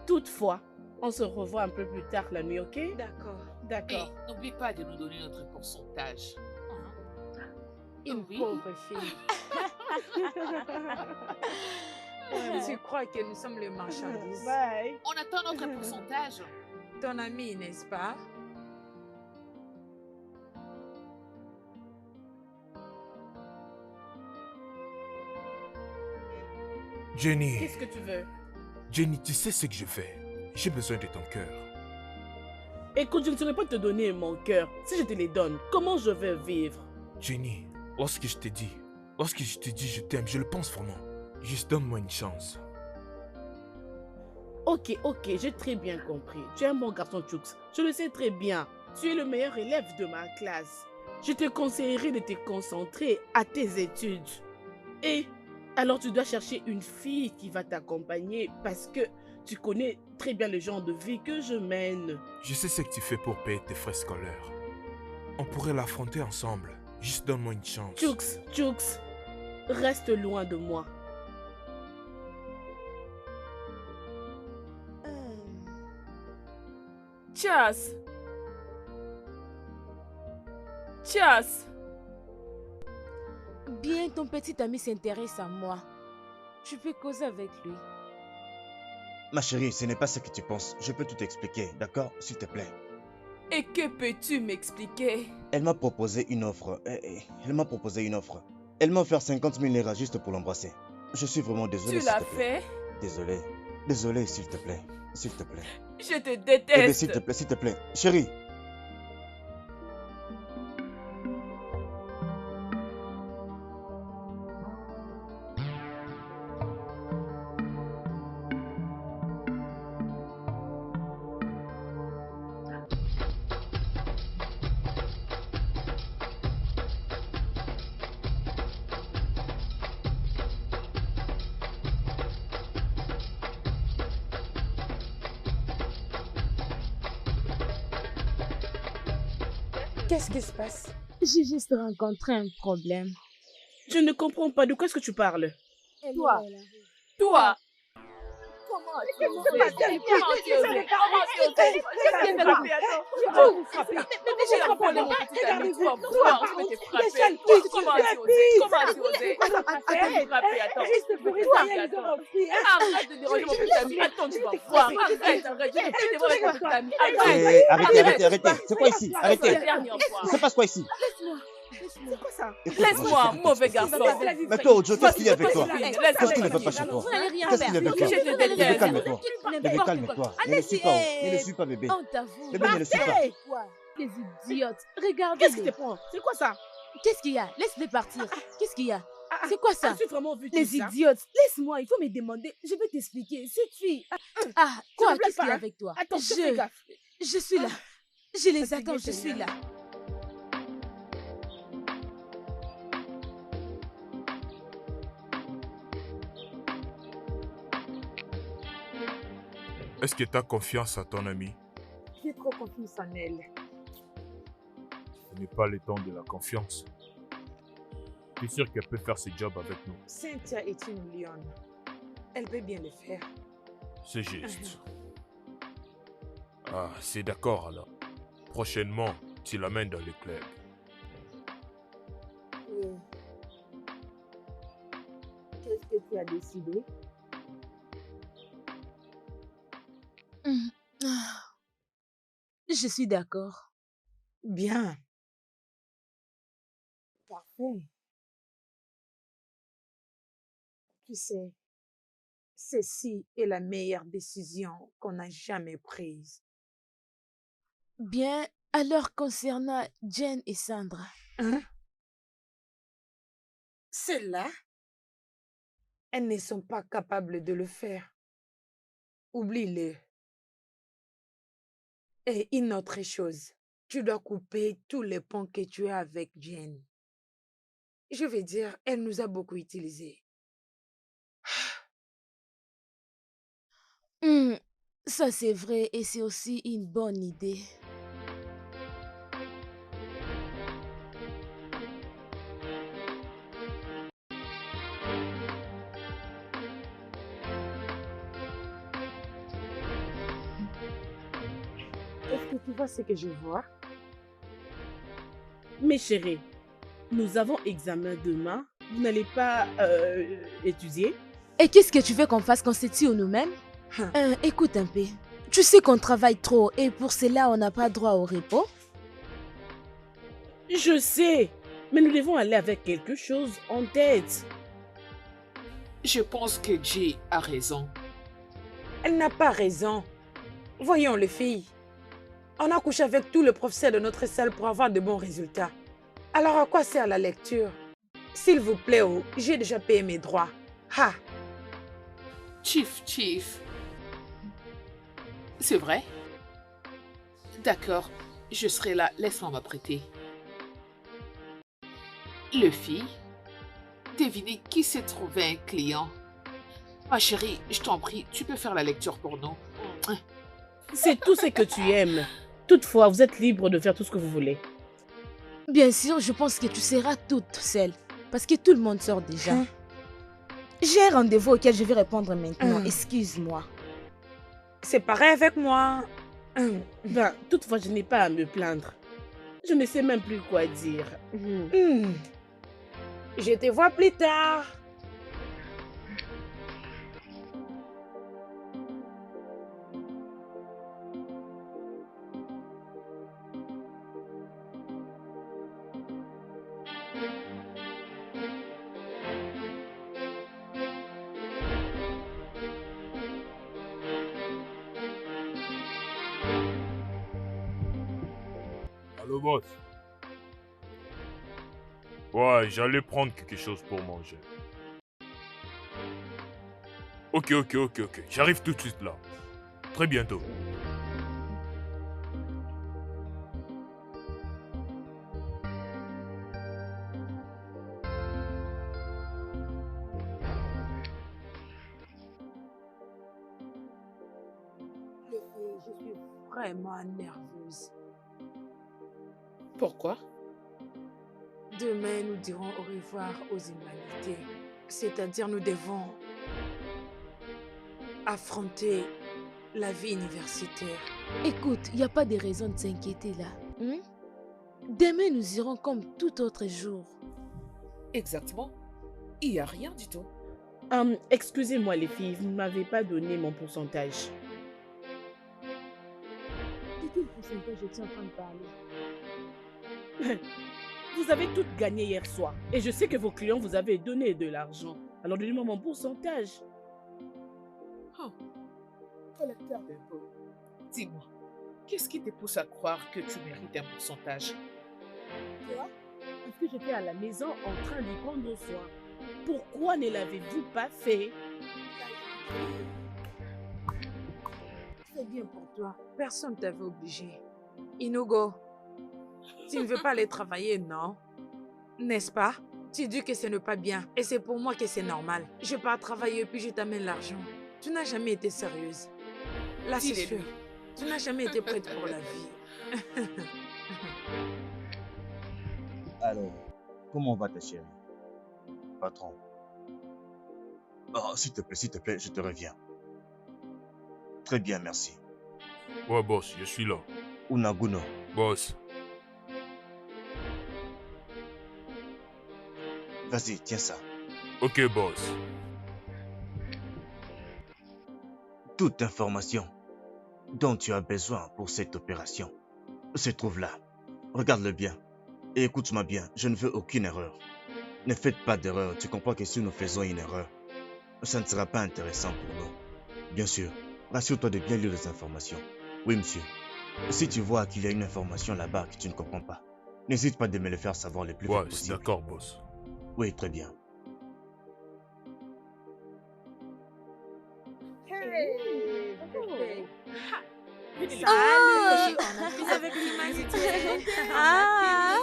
Toutefois, on se revoit un peu plus tard la nuit, ok? D'accord. Et D'accord. n'oublie pas de nous donner notre pourcentage. Une Oui. pauvre fille. Tu crois que nous sommes les marchandises? Bye. On attend notre pourcentage. Ton ami, n'est-ce pas? Jenny, Qu'est-ce que tu veux? Jenny, tu sais ce que je fais. J'ai besoin de ton cœur. Écoute, je ne saurais pas te donner mon cœur. Si je te les donne, comment je vais vivre? Jenny, lorsque je te dis je t'aime, je le pense vraiment. Juste donne-moi une chance. Ok, j'ai très bien compris. Tu es un bon garçon, Chooks. Je le sais très bien. Tu es le meilleur élève de ma classe. Je te conseillerais de te concentrer à tes études. Et alors tu dois chercher une fille qui va t'accompagner parce que tu connais très bien le genre de vie que je mène. Je sais ce que tu fais pour payer tes frais scolaires. On pourrait l'affronter ensemble. Juste donne-moi une chance. Chooks, reste loin de moi. Chas. Bien, ton petit ami s'intéresse à moi. Tu peux causer avec lui. Ma chérie, ce n'est pas ce que tu penses. Je peux tout expliquer, d'accord? S'il te plaît. Et que peux-tu m'expliquer? Elle m'a proposé une offre. Elle m'a proposé une offre. Elle m'a offert 50 000 liras juste pour l'embrasser. Je suis vraiment désolé. Tu s'il l'as te plaît. fait? Désolé. Désolé, s'il te plaît. S'il te plaît. Je te Bébé, déteste. s'il te plaît. Chérie. Qu'est-ce qui se passe? J'ai juste rencontré un problème. Je ne comprends pas. De quoi est-ce que tu parles? Toi. Toi, Comment tu as-tu osé? comment tu osé? Comment tu osé? Je vais frapper, attends. Je vais vous frapper. Mais j'ai rappelé mon petit ami. Tu vas voir, je vais te frapper. Comment as-tu osé? Comment as-tu osé? Attends, je vais te frapper, attends. Arrête de déranger mon petit ami. Attends, tu vas voir. Arrête, arrête. Je ne peux te voir avec mon petit ami. Arrêtez. C'est quoi ici? Arrêtez. Il se passe quoi ici? C'est quoi ça? Laisse-moi, mauvais garçon. Mais toi, Ojo, qu'est-ce qu'il y a avec toi? Laisse-moi. Qu'est-ce qui ne va pas chez toi? Vous n'allez rien Qu'est-ce faire. qu'il y a avec toi? Je te Bébé, déteste. calme-toi. Bébé, calme-toi. Ne le suis pas. Ne le suis pas, bébé. On t'avoue. Bébé, ne le suis pas. C'est quoi? Les idiotes. Regardez. Qu'est-ce qui te prend? C'est quoi ça? Qu'est-ce qu'il y a? Laisse-les partir. Qu'est-ce qu'il y a? C'est quoi ça? As-tu vraiment vu tout Les ça? idiotes. Laisse-moi, il faut me demander. Je vais t'expliquer. Cette fille. Ah, quoi? me plains Qu'est-ce qu'il y a pas, hein? avec toi? Attends, fais gaffe. Je suis là. Je les Fatiguée, attends, je suis Seigneur. là. Est-ce que tu as confiance à ton ami? J'ai trop confiance en elle. Ce n'est pas le temps de la confiance. Tu es sûr qu'elle peut faire ce job avec nous? Cynthia est une lionne. Elle peut bien le faire. C'est juste. Ah, c'est d'accord alors. Prochainement, tu l'amènes dans le club. Qu'est-ce que tu as décidé? Je suis d'accord. Bien. Parfait. Tu sais, ceci est la meilleure décision qu'on a jamais prise. Bien, alors concernant Jen et Sandra. Hein? Celles-là, elles ne sont pas capables de le faire. Oublie-le. Et une autre chose, tu dois couper tous les ponts que tu as avec Jen. Je veux dire, elle nous a beaucoup utilisés. Ça c'est vrai et c'est aussi une bonne idée. Est-ce que tu vois ce que je vois? Mes chéris, nous avons examen demain. Vous n'allez pas étudier? Et qu'est-ce que tu veux qu'on fasse, qu'on se tue nous-mêmes? Écoute un peu. Tu sais qu'on travaille trop et pour cela on n'a pas droit au repos? Je sais, mais nous devons aller avec quelque chose en tête. Je pense que Jay a raison. Elle n'a pas raison. Voyons les filles. On a couché avec tout le professeur de notre salle pour avoir de bons résultats. Alors à quoi sert la lecture? S'il vous plaît, j'ai déjà payé mes droits. Ha! Chief. C'est vrai? D'accord, je serai là. Laisse-moi m'apprêter. Le fille, devinez qui s'est trouvé un client. Ma chérie, je t'en prie, tu peux faire la lecture pour nous. C'est tout ce que tu aimes. Toutefois, vous êtes libre de faire tout ce que vous voulez. Bien sûr, je pense que tu seras toute seule. Parce que tout le monde sort déjà. J'ai un rendez-vous auquel je vais répondre maintenant. Excuse-moi. C'est pareil avec moi. Ben, toutefois, je n'ai pas à me plaindre. Je ne sais même plus quoi dire. Je te vois plus tard. Le boss. Ouais, j'allais prendre quelque chose pour manger. Ok. J'arrive tout de suite là. Très bientôt. Je suis vraiment nerveuse. Pourquoi? Demain, nous dirons au revoir aux humanités. C'est-à-dire, nous devons affronter la vie universitaire. Écoute, il n'y a pas de raison de s'inquiéter là. Hein? Demain, nous irons comme tout autre jour. Exactement. Il n'y a rien du tout. Excusez-moi les filles, vous ne m'avez pas donné mon pourcentage. De quel pourcentage es-tu en train de parler? Vous avez toutes gagné hier soir. Et je sais que vos clients vous avaient donné de l'argent. Alors donnez-moi mon pourcentage. Oh, collecteur d'impôts. Dis-moi, qu'est-ce qui te pousse à croire que tu mérites un pourcentage? Quoi? Parce que j'étais à la maison en train d'y prendre soin. Pourquoi ne l'avez-vous pas fait? C'est bien pour toi. Personne ne t'avait obligé. Inugo, tu ne veux pas aller travailler, non? N'est-ce pas? Tu dis que ce n'est pas bien. Et c'est pour moi que c'est normal. Je pars travailler puis je t'amène l'argent. Tu n'as jamais été sérieuse. Là, c'est sûr. Tu n'as jamais été prête pour la vie. Alors, comment va ta chérie? Patron. Oh, s'il te plaît, je te reviens. Très bien, merci. Ouais, boss, je suis là. Unaguno. Boss. Vas-y, tiens ça. Ok, boss. Toute information dont tu as besoin pour cette opération se trouve là. Regarde-le bien. Et écoute-moi bien, je ne veux aucune erreur. Ne faites pas d'erreur, tu comprends que si nous faisons une erreur, ça ne sera pas intéressant pour nous. Bien sûr, rassure-toi de bien lire les informations. Oui, monsieur. Si tu vois qu'il y a une information là-bas que tu ne comprends pas, n'hésite pas de me le faire savoir le plus vite possible. Ouais, d'accord, boss. Oui, très bien. Salut, on a fini avec l'humanité. Ah,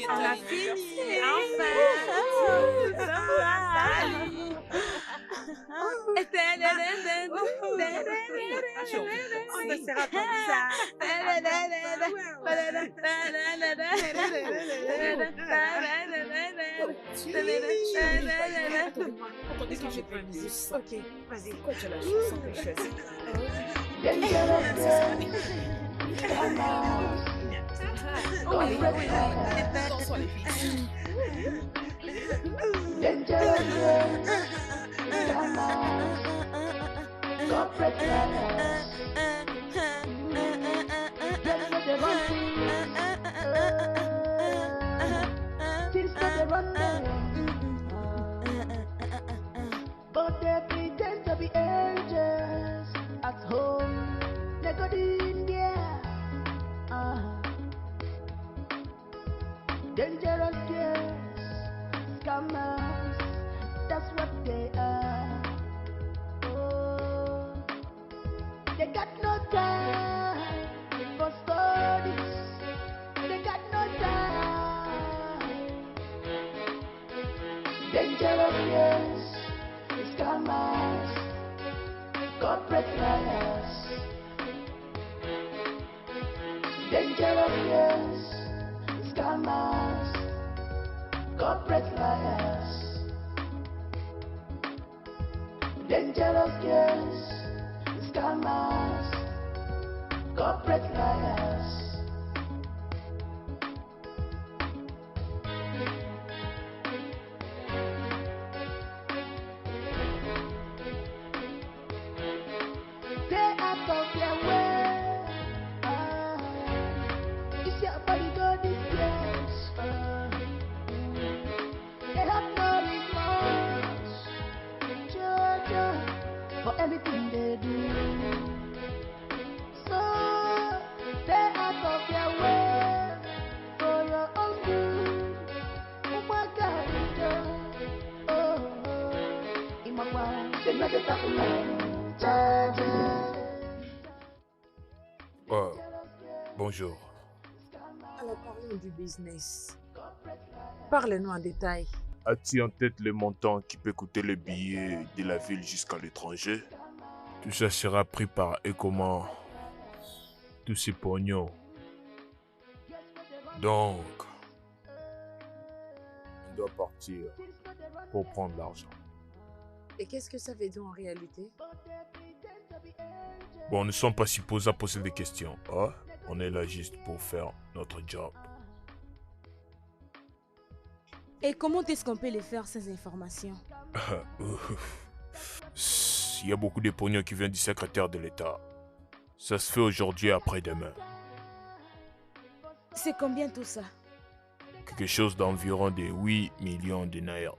On a fini, enfin. On ne sera comme ça. Attendez que j'ai pas une musique. Ok, vas-y. Pourquoi tu as la chanson que je choisis? Dansons les filles. But they pretend to be angels at home. They go in there. Dangerous girls, scammers, that's what they are. Oh, they got no time for studies. They got no time. Dangerous girls, scammers, corporate liars. Dangerous girls, scammers, corporate liars. Dangerous girls, scammers, corporate liars. Stay out of their way. It's your body go this place. They have no remorse, judge, for everything they do. So stay out of their way. Bonjour. Alors parlons du business. Parle-nous en détail. As-tu en tête le montant qui peut coûter le billet de la ville jusqu'à l'étranger? Tout ça sera pris par Ecoman. Tous ces pognons. Donc, on doit partir pour prendre l'argent. Et qu'est-ce que ça veut dire en réalité? Bon, nous ne sommes pas supposés à poser des questions. Hein? On est là juste pour faire notre job. Et comment est-ce qu'on peut les faire ces informations? Il y a beaucoup de pognons qui viennent du secrétaire de l'État. Ça se fait aujourd'hui et après-demain. C'est combien tout ça? Quelque chose d'environ de 8 millions de naira.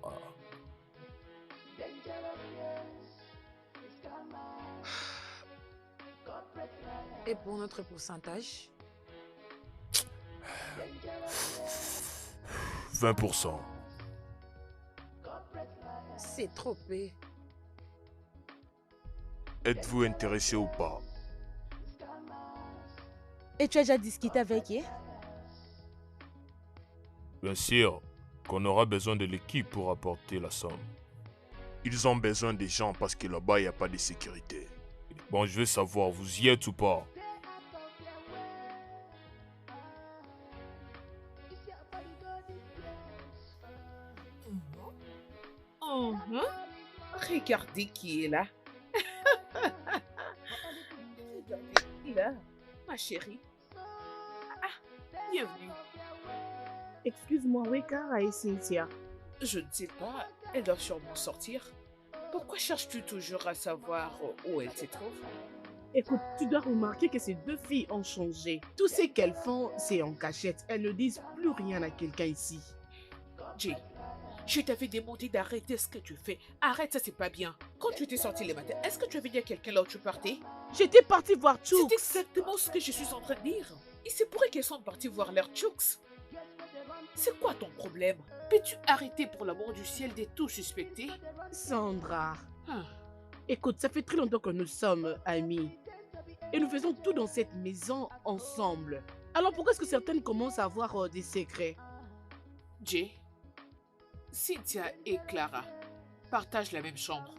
Et pour notre pourcentage? 20%. C'est trop peu. Êtes-vous intéressé ou pas? Et tu as déjà discuté avec eux? Bien sûr qu'on aura besoin de l'équipe pour apporter la somme. Ils ont besoin des gens parce que là-bas, il n'y a pas de sécurité. Bon, je veux savoir, vous y êtes ou pas? Regardez qui est là. Regardez qui est là, ma chérie. Bienvenue. Excuse-moi, oui, Cara et Cynthia. Je ne sais pas, elles doivent sûrement sortir. Pourquoi cherches-tu toujours à savoir où elles se trouvent? Écoute, tu dois remarquer que ces deux filles ont changé. Tout ce qu'elles font, c'est en cachette. Elles ne disent plus rien à quelqu'un ici. Jay, je t'avais demandé d'arrêter ce que tu fais. Arrête, ça c'est pas bien. Quand tu t'es sorti le matin, est-ce que tu avais dit à quelqu'un là où tu partais? J'étais partie voir Chooks. C'est exactement ce que je suis en train de dire. Il se pourrait qu'elles sont parties voir leur Chooks. C'est quoi ton problème? Peux-tu arrêter pour l'amour du ciel de tout suspecter? Sandra, Ah, écoute, ça fait très longtemps que nous sommes amis. Et nous faisons tout dans cette maison ensemble. Alors pourquoi est-ce que certaines commencent à avoir des secrets? Jay, Cynthia et Clara partagent la même chambre.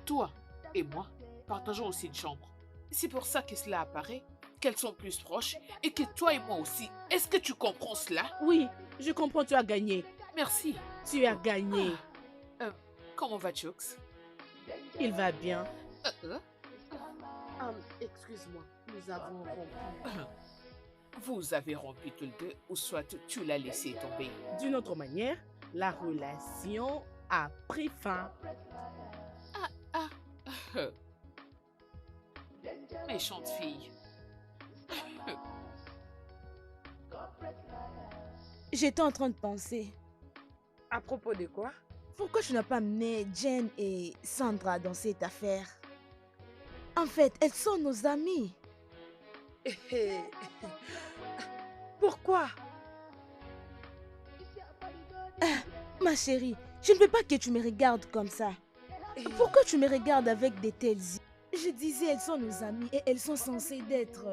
Toi et moi partageons aussi une chambre. C'est pour ça que cela apparaît qu'elles sont plus proches et que toi et moi aussi. Est-ce que tu comprends cela? Oui, je comprends, tu as gagné. Merci. Tu as gagné. Comment va Chooks? Il va bien. Excuse-moi, nous avons rompu. Vous avez rompu tous les deux ou soit tu l'as laissé tomber? D'une autre manière, la relation a pris fin. Méchante fille. J'étais en train de penser. À propos de quoi? Pourquoi tu n'as pas amené Jen et Sandra dans cette affaire? En fait, elles sont nos amies. Pourquoi? Ma chérie, je ne veux pas que tu me regardes comme ça. Pourquoi tu me regardes avec de telles yeux? Je disais, elles sont nos amies et elles sont censées d'être...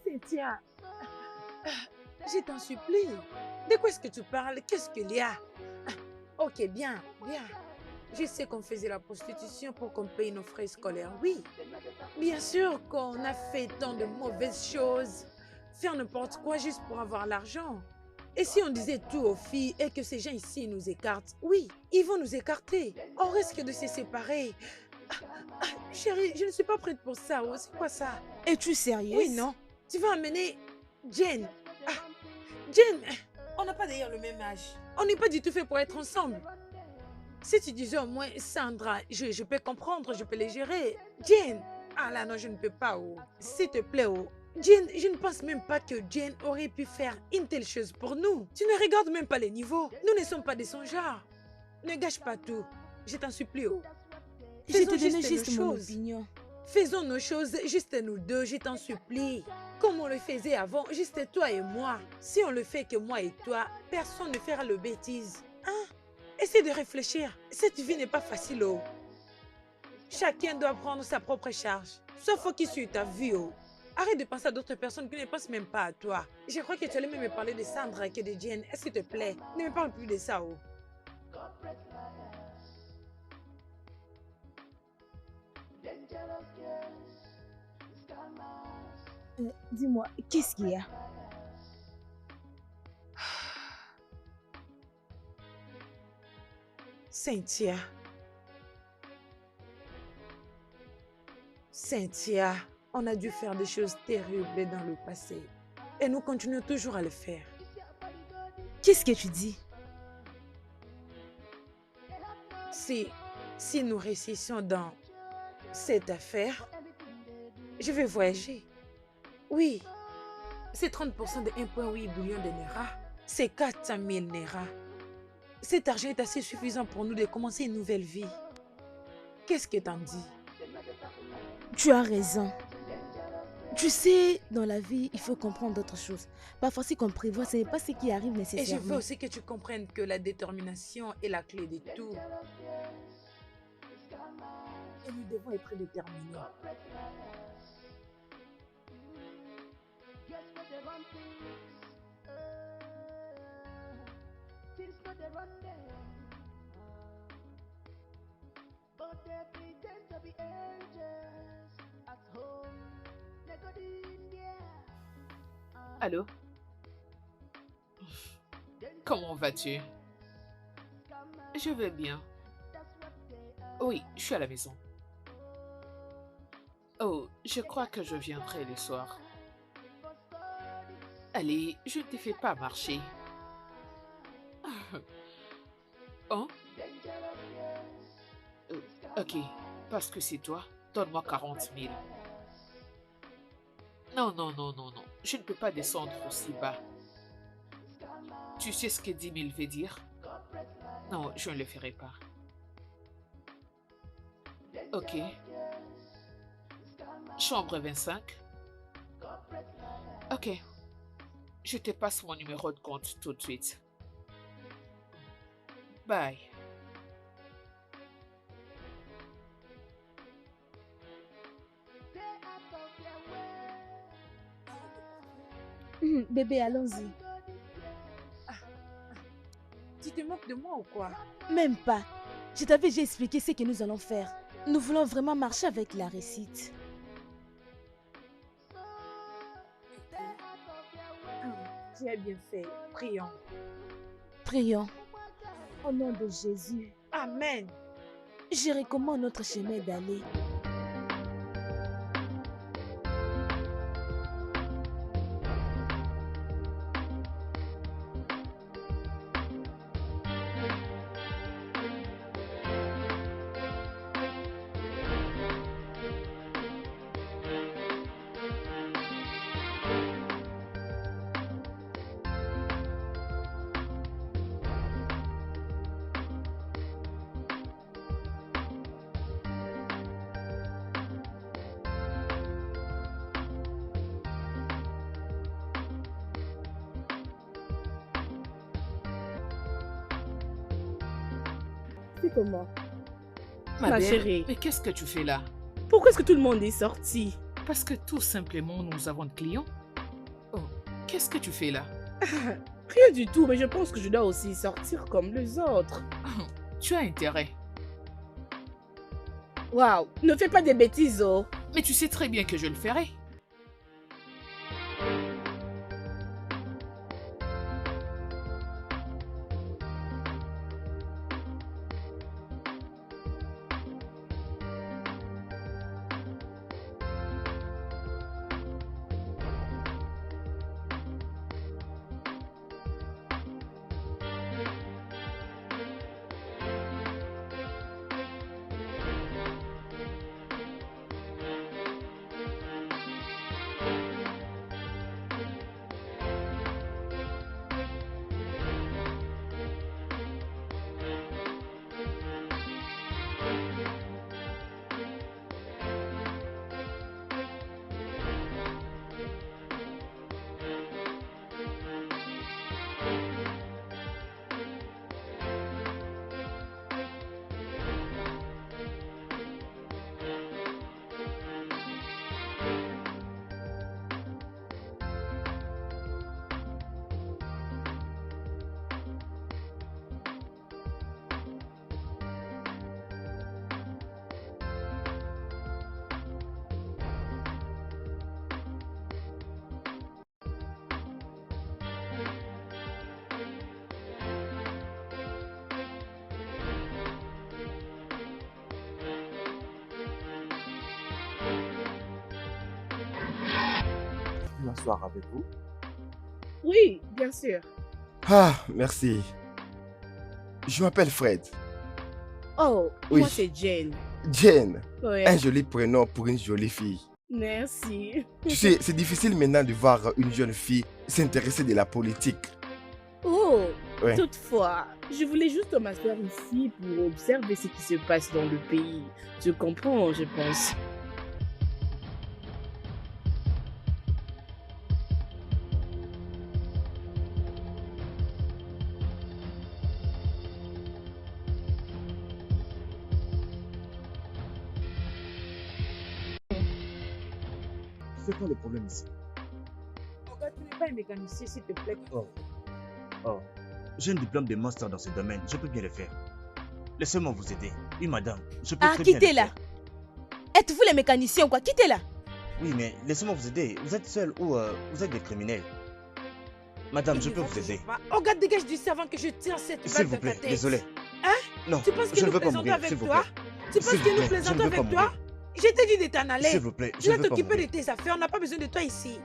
Cynthia, je t'en supplie. De quoi est-ce que tu parles? Qu'est-ce qu'il y a? Ok, bien, bien. Je sais qu'on faisait la prostitution pour qu'on paye nos frais scolaires, oui. Bien sûr qu'on a fait tant de mauvaises choses. Faire n'importe quoi juste pour avoir l'argent. Et si on disait tout aux filles et que ces gens ici nous écartent, oui, ils vont nous écarter. On risque de se séparer. Chérie, je ne suis pas prête pour ça. C'est quoi ça? Es-tu sérieuse? Oui, non. Tu vas amener Jen. Jen, on n'a pas d'ailleurs le même âge. On n'est pas du tout fait pour être ensemble. Si tu disais au moins Sandra, je peux comprendre, je peux les gérer. Jen, ah là non, je ne peux pas. Oh. S'il te plaît, oh. Jen, je ne pense même pas que Jen aurait pu faire une telle chose pour nous. Tu ne regardes même pas les niveaux. Nous ne sommes pas de son genre. Ne gâche pas tout. Je t'en supplie. Oh. Je te donnais juste mon opinion. Faisons nos choses, juste nous deux, je t'en supplie. Comme on le faisait avant, juste toi et moi. Si on le fait que moi et toi, personne ne fera le bêtise. Hein? Essaie de réfléchir. Cette vie n'est pas facile. Oh. Chacun doit prendre sa propre charge. Sois focus sur ta vie. Oh. Arrête de penser à d'autres personnes qui ne pensent même pas à toi. Je crois que tu allais même me parler de Sandra que de Jen. Est-ce qu'il te plaît? Ne me parle plus de ça. Oh. Dis-moi, qu'est-ce qu'il y a? Cynthia. Cynthia, on a dû faire des choses terribles dans le passé. Et nous continuons toujours à le faire. Qu'est-ce que tu dis? Si nous réussissons dans cette affaire, je vais voyager. Oui, c'est 30% de 1,8 billion de Naira. C'est 400 000 Naira. Cet argent est assez suffisant pour nous de commencer une nouvelle vie. Qu'est-ce que t'en dis? Tu as raison. Tu sais, dans la vie, il faut comprendre d'autres choses. Parfois, ce qu'on prévoit, ce n'est pas ce qui arrive Et je nécessairement. veux aussi que tu comprennes que la détermination est la clé de tout. Et nous devons être déterminés. Allô? Comment vas-tu? Je vais bien. Oui, je suis à la maison. Oh, je crois que je viendrai le soir. Allez, je ne te fais pas marcher. Oh? Ok, parce que c'est toi, donne-moi 40 000. Non, non, non, non, non. Je ne peux pas descendre aussi bas. Tu sais ce que 10 000 veut dire? Non, je ne le ferai pas. Ok. Chambre 25. Ok. Je te passe mon numéro de compte tout de suite. Bye. Bébé, allons-y. Tu te moques de moi ou quoi? Même pas. Je t'avais déjà expliqué ce que nous allons faire. Nous voulons vraiment marcher avec la récite. Tu as bien fait. Prions. Prions. Au nom de Jésus, Amen. je recommande notre chemin d'aller. C'est comment? Ma Ma belle, chérie. mais qu'est-ce que tu fais là? Pourquoi est-ce que tout le monde est sorti? Parce que tout simplement, nous avons de clients. Oh, qu'est-ce que tu fais là? Rien du tout, mais je pense que je dois aussi sortir comme les autres. Tu as intérêt. Waouh, ne fais pas des bêtises, oh. Mais tu sais très bien que je le ferai. m'asseoir avec vous? Oui, bien sûr. Ah, merci. Je m'appelle Fred. Oh, Oui. moi c'est Jane. Jane, Ouais. un joli prénom pour une jolie fille. Merci. Tu sais, c'est difficile maintenant de voir une jeune fille s'intéresser de la politique. Oh, Ouais. toutefois, je voulais juste m'asseoir ici pour observer ce qui se passe dans le pays. Tu comprends, je pense. C'est quoi le problème ici? Regarde, tu n'es pas un mécanicien, s'il te plaît. Oh, j'ai un diplôme de master dans ce domaine, je peux bien le faire. Laissez-moi vous aider. Oui, madame, je peux Ah, très bien le quittez-la. faire. Êtes-vous les mécaniciens ou quoi? Quittez-la. Oui, mais laissez-moi vous aider. Vous êtes seul ou vous êtes des criminels? Madame, je Il peux ne vous va aider. toujours pas. Oh, regarde, dégage d'ici avant que je tire cette balle S'il dans vous ta plaît, tête. désolé. Hein? Non, Tu penses que je ne nous veux pas plaisantons mourir, avec s'il vous toi? plaît. Tu penses S'il que vous nous plaît, je plaisantons ne veux pas avec toi? mourir. Je t'ai dit de t'en aller. S'il vous plaît, Tu je ne vas veux pas t'occuper de mourir. tes affaires, on n'a pas besoin de toi ici.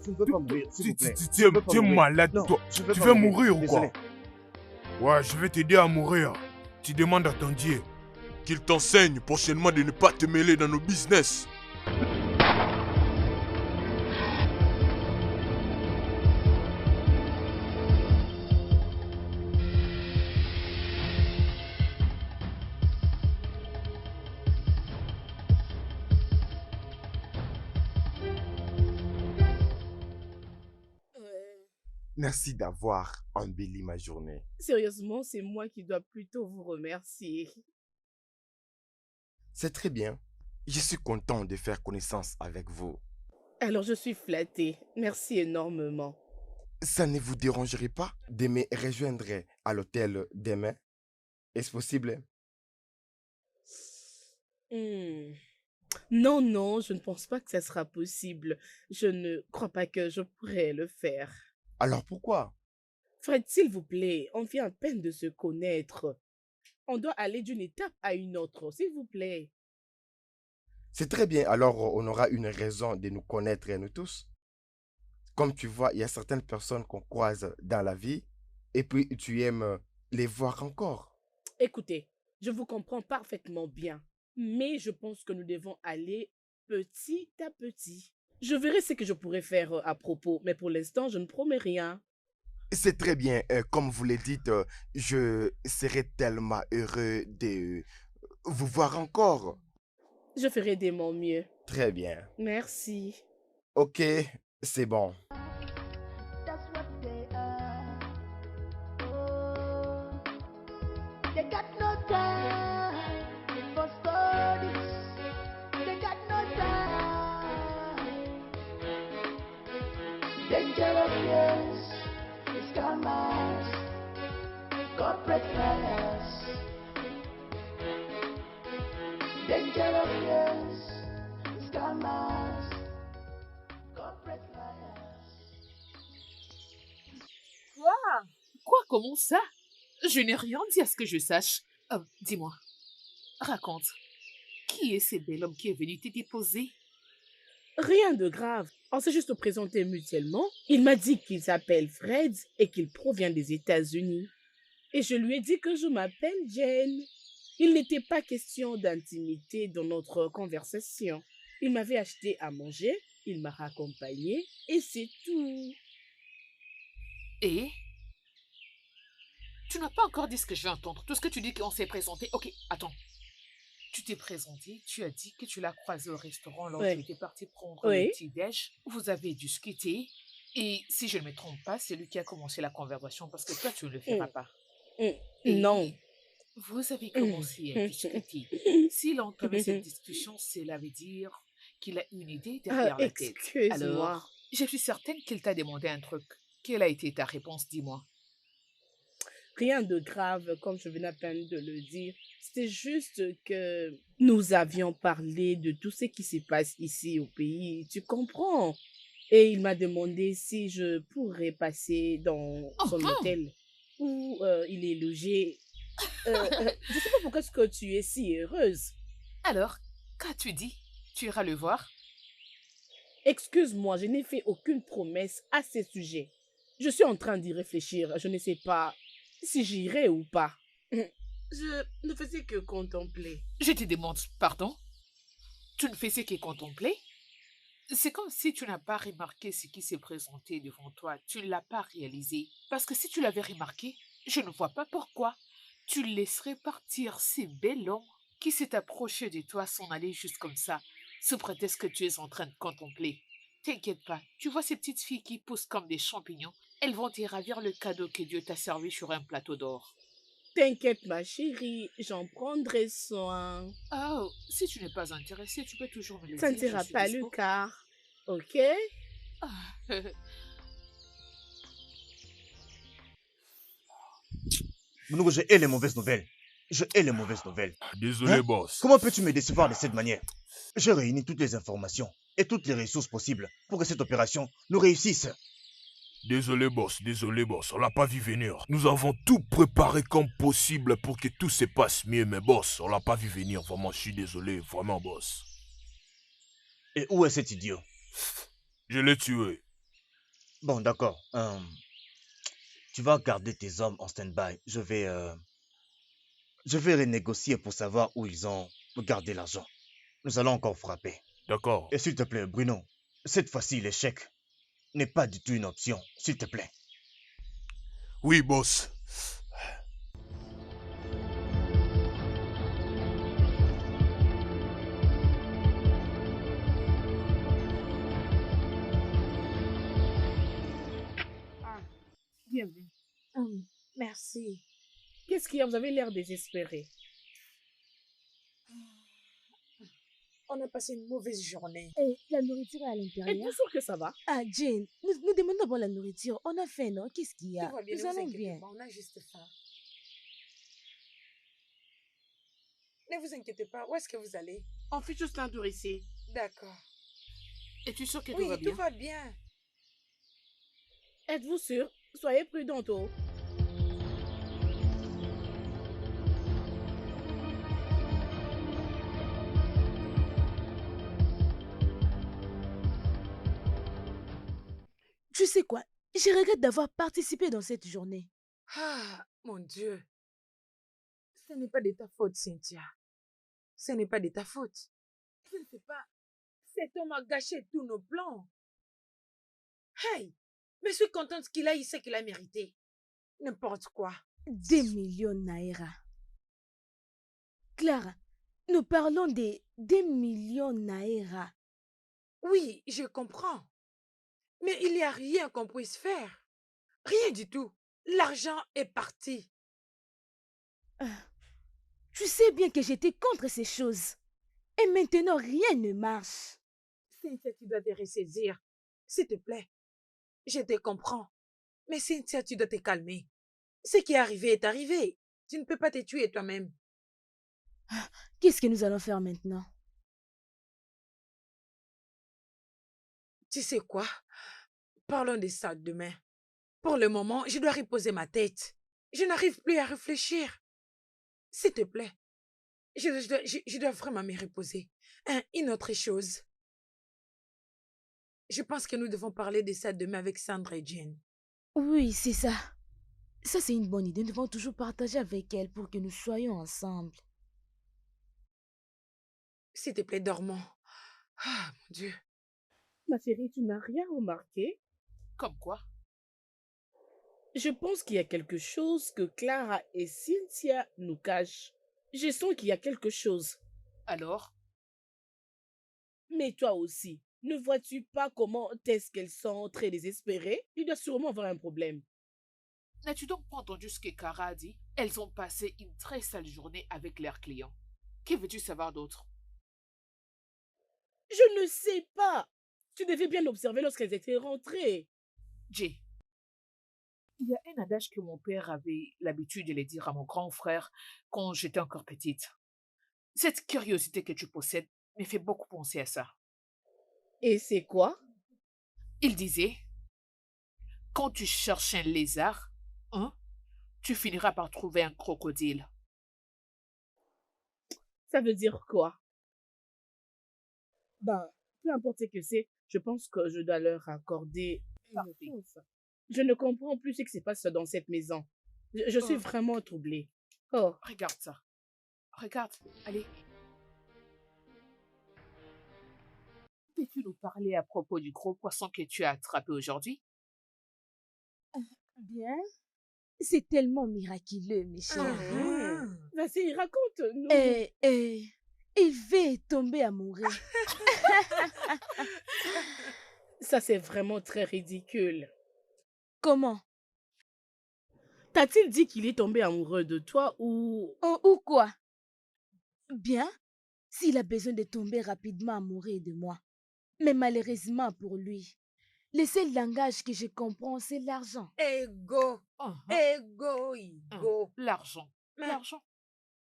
Je ne veux pas mourir, s'il vous plaît. Tu es malade, Non, toi. je veux Tu pas veux mourir, mourir ou quoi? désolé. Ouais, je vais t'aider à mourir. Tu demandes à ton Dieu qu'il t'enseigne prochainement de ne pas te mêler dans nos business. Merci d'avoir embelli ma journée. Sérieusement, c'est moi qui dois plutôt vous remercier. C'est très bien. Je suis content de faire connaissance avec vous. Alors je suis flattée. Merci énormément. Ça ne vous dérangerait pas de me rejoindre à l'hôtel demain? Est-ce possible? Hmm. Non, non, je ne pense pas que ça sera possible. Je ne crois pas que je pourrais le faire. Alors pourquoi? Fred, s'il vous plaît, on vient à peine de se connaître. On doit aller d'une étape à une autre, s'il vous plaît. C'est très bien, alors on aura une raison de nous connaître, nous tous. Comme tu vois, il y a certaines personnes qu'on croise dans la vie et puis tu aimes les voir encore. Écoutez, je vous comprends parfaitement bien, mais je pense que nous devons aller petit à petit. Je verrai ce que je pourrais faire à propos, mais pour l'instant, je ne promets rien. C'est très bien, comme vous le dites, je serai tellement heureux de vous voir encore. Je ferai de mon mieux. Très bien. Merci. Ok, c'est bon. That's what they are. Oh, they got no time for studies. They got no time. Dangerous years, scammers, corporate liars. Dangerous years, scammers, corporate liars. Quoi, comment ça? Je n'ai rien dit à ce que je sache. Dis-moi, raconte. Qui est ce bel homme qui est venu te déposer? Rien de grave. On s'est juste présenté mutuellement. Il m'a dit qu'il s'appelle Fred et qu'il provient des États-Unis. Et je lui ai dit que je m'appelle Jane. Il n'était pas question d'intimité dans notre conversation. Il m'avait acheté à manger, il m'a raccompagné et c'est tout. Et tu n'as pas encore dit ce que je vais entendre. Tout ce que tu dis qu'on s'est présenté. Ok, attends. Tu t'es présenté, tu as dit que tu l'as croisé au restaurant lorsque tu étais parti prendre le petit-déj. Vous avez discuté. Et si je ne me trompe pas, c'est lui qui a commencé la conversation parce que toi, tu ne le feras pas. Non. Vous avez commencé à discuter. S'il a entamé cette discussion, cela veut dire qu'il a une idée derrière la tête. Excuse-moi. Alors, je suis certaine qu'il t'a demandé un truc. Quelle a été ta réponse, dis-moi? Rien de grave, comme je venais à peine de le dire. C'était juste que nous avions parlé de tout ce qui se passe ici au pays. Tu comprends? Et il m'a demandé si je pourrais passer dans son hôtel où il est logé. Je sais pas pourquoi est-ce que tu es si heureuse. Alors, qu'as-tu dit? Tu iras le voir? Excuse-moi, je n'ai fait aucune promesse à ce sujet. Je suis en train d'y réfléchir. Je ne sais pas si j'irai ou pas. Je ne faisais que contempler. Je te demande pardon? Tu ne faisais que contempler? C'est comme si tu n'as pas remarqué ce qui s'est présenté devant toi. Tu ne l'as pas réalisé. Parce que si tu l'avais remarqué, je ne vois pas pourquoi tu laisserais partir ces bel homme qui s'est approché de toi s'en aller juste comme ça, sous prétexte que tu es en train de contempler. T'inquiète pas, tu vois ces petites filles qui poussent comme des champignons, elles vont te ravir le cadeau que Dieu t'a servi sur un plateau d'or. T'inquiète ma chérie, j'en prendrai soin. Oh, si tu n'es pas intéressée, tu peux toujours me le Ça ne dire. sera je suis pas dispo. le cas. Ok? Ah, Mounougo, je hais les mauvaises nouvelles. Je hais les mauvaises nouvelles. Désolé, Hein? boss. Comment peux-tu me décevoir de cette manière? J'ai réuni toutes les informations et toutes les ressources possibles pour que cette opération nous réussisse. Désolé, boss. On l'a pas vu venir. Nous avons tout préparé comme possible pour que tout se passe mieux, mais boss, on l'a pas vu venir. Vraiment, je suis désolé. Vraiment, boss. Et où est cet idiot? Je l'ai tué. Bon, d'accord. Tu vas garder tes hommes en stand-by. Je vais renégocier pour savoir où ils ont gardé l'argent. Nous allons encore frapper. D'accord. Et s'il te plaît, Bruno, cette fois-ci, l'échec n'est pas du tout une option. S'il te plaît. Oui, boss. Bienvenue. Merci. Qu'est-ce qu'il y a? Vous avez l'air désespéré. On a passé une mauvaise journée. Et la nourriture est à l'intérieur. Êtes-vous sûr que ça va? Ah, Jane, nous demandons d'abord la nourriture. On a faim, non? Qu'est-ce qu'il y a? Tout va bien, Nous ne vous allons inquiétez bien. pas, on a juste faim. Ne vous inquiétez pas, où est-ce que vous allez? On fait juste un tour ici. D'accord. es-tu sûr que Oui, tout va bien? tout va bien. Êtes-vous sûr? Soyez prudente. Oh. Tu sais quoi? Je regrette d'avoir participé dans cette journée. Ah, mon Dieu. Ce n'est pas de ta faute, Cynthia. Ce n'est pas de ta faute. Je ne sais pas. Cet homme a gâché tous nos plans. Hey, mais je suis contente qu'il a eu ce qu'il a mérité. N'importe quoi. 2 millions naira. Clara, nous parlons des 2 millions naira. Oui, je comprends. Mais il n'y a rien qu'on puisse faire. Rien du tout. L'argent est parti. Tu sais bien que j'étais contre ces choses. Et maintenant, rien ne marche. Cynthia, tu dois te ressaisir. S'il te plaît. Je te comprends. Mais Cynthia, tu dois te calmer. Ce qui est arrivé est arrivé. Tu ne peux pas te tuer toi-même. Qu'est-ce que nous allons faire maintenant? Tu sais quoi? Parlons de ça demain. Pour le moment, je dois reposer ma tête. Je n'arrive plus à réfléchir. S'il te plaît. Je dois vraiment me reposer. Une autre chose. Je pense que nous devons parler de ça demain avec Sandra et Jane. Oui, c'est ça. Ça, c'est une bonne idée. Nous devons toujours partager avec elle pour que nous soyons ensemble. S'il te plaît, dormons. Ah, mon Dieu. Ma chérie, tu n'as rien remarqué? Comme quoi? Je pense qu'il y a quelque chose que Clara et Cynthia nous cachent. Je sens qu'il y a quelque chose. Alors? Mais toi aussi, ne vois-tu pas comment est-ce qu'elles sont très désespérées? Il doit sûrement avoir un problème. N'as-tu donc pas entendu ce que Kara a dit? Elles ont passé une très sale journée avec leurs clients. Que veux-tu savoir d'autre? Je ne sais pas. Tu devais bien l'observer lorsqu'elles étaient rentrées. Jay, il y a un adage que mon père avait l'habitude de le dire à mon grand frère quand j'étais encore petite. Cette curiosité que tu possèdes me fait beaucoup penser à ça. Et c'est quoi? Il disait, quand tu cherches un lézard, tu finiras par trouver un crocodile. Ça veut dire quoi? Ben, peu importe ce que c'est, je pense que je dois leur accorder une réponse. Je ne comprends plus ce qui se passe dans cette maison. Je suis vraiment troublée. Oh, Regarde ça. Regarde, allez. Peux-tu nous parler à propos du gros poisson que tu as attrapé aujourd'hui? Bien. C'est tellement miraculeux, mes chéris. vas-y, raconte-nous. Il va tomber amoureux. Ça, c'est vraiment très ridicule. Comment? T'a-t-il dit qu'il est tombé amoureux de toi ou... Ou quoi? Bien, s'il a besoin de tomber rapidement amoureux de moi. Mais malheureusement pour lui, le seul langage que je comprends, c'est l'argent. Ego. Ego. L'argent. Mais L'argent.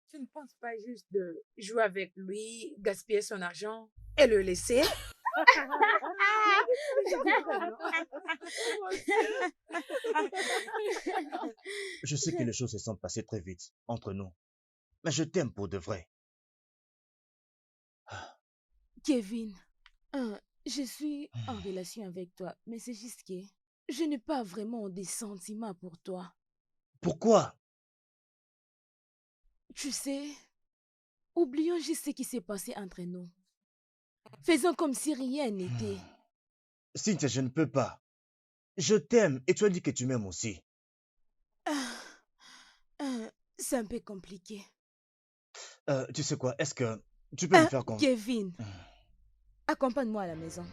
tu ne penses pas juste de jouer avec lui, gaspiller son argent et le laisser? Je sais que les choses se sont passées très vite entre nous. Mais je t'aime pour de vrai. Kevin, je suis en relation avec toi, mais c'est juste que je n'ai pas vraiment des sentiments pour toi. Pourquoi? Tu sais, oublions juste ce qui s'est passé entre nous. Faisons comme si rien n'était. Cynthia, je ne peux pas. Je t'aime et tu as dit que tu m'aimes aussi. C'est un peu compliqué. Tu sais quoi, est-ce que tu peux me faire confiance? Kevin, accompagne-moi à la maison.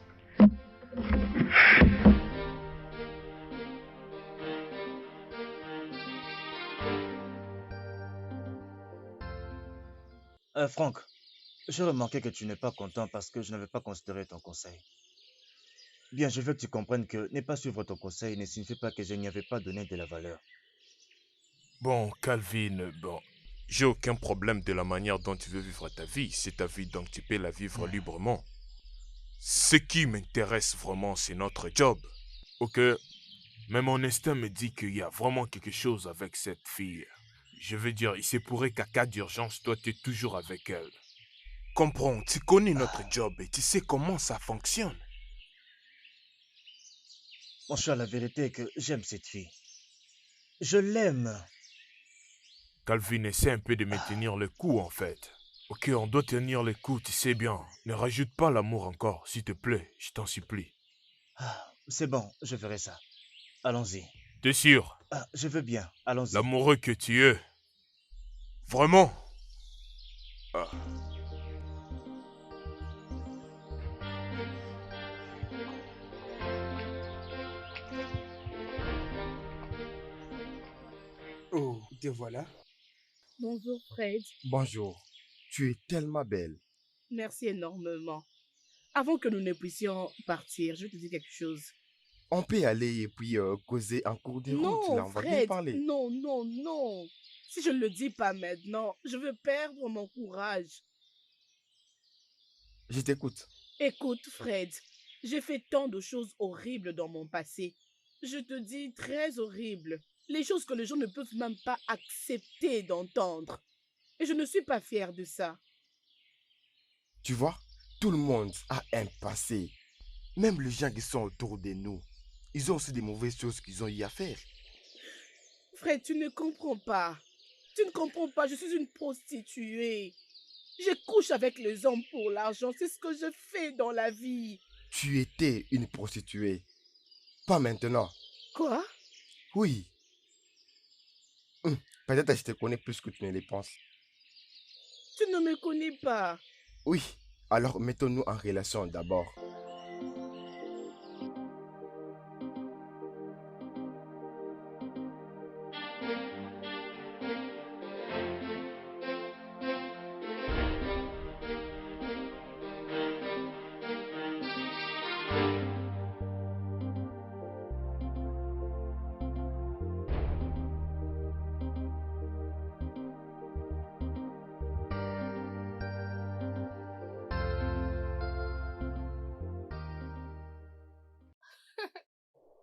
Franck, j'ai remarqué que tu n'es pas content parce que je n'avais pas considéré ton conseil. Bien, je veux que tu comprennes que ne pas suivre ton conseil ne signifie pas que je n'y avais pas donné de la valeur. Bon, Calvin, bon, j'ai aucun problème de la manière dont tu veux vivre ta vie. C'est ta vie, donc tu peux la vivre librement. Ce qui m'intéresse vraiment, c'est notre job. Ok? Mais mon instinct me dit qu'il y a vraiment quelque chose avec cette fille. Je veux dire, il se pourrait qu'à cas d'urgence, toi, tu es toujours avec elle. Comprends, tu connais notre job et tu sais comment ça fonctionne. Mon cher, la vérité est que j'aime cette fille. Je l'aime. Calvin essaie un peu de me tenir le coup, en fait. Ok, on doit tenir le coup, tu sais bien. Ne rajoute pas l'amour encore, s'il te plaît, je t'en supplie. C'est bon, je ferai ça. Allons-y. T'es sûr? Je veux bien, allons-y. L'amoureux que tu es. Vraiment? Oh, te voilà. Bonjour Fred. Bonjour. Tu es tellement belle. Merci énormément. Avant que nous ne puissions partir, je vais te dire quelque chose. On peut aller et puis causer en cours de route. Là, on va bien Fred, parler. non. Si je ne le dis pas maintenant, je vais perdre mon courage. Je t'écoute. Écoute, Fred, j'ai fait tant de choses horribles dans mon passé. Je te dis très horribles. Les choses que les gens ne peuvent même pas accepter d'entendre. Et je ne suis pas fière de ça. Tu vois, tout le monde a un passé. Même les gens qui sont autour de nous. Ils ont aussi des mauvaises choses qu'ils ont eu à faire. Fred, tu ne comprends pas. Tu ne comprends pas, je suis une prostituée. Je couche avec les hommes pour l'argent. C'est ce que je fais dans la vie. Tu étais une prostituée. Pas maintenant. Quoi? Oui. Peut-être que je te connais plus que tu ne le penses. Tu ne me connais pas. Oui. Alors mettons-nous en relation d'abord.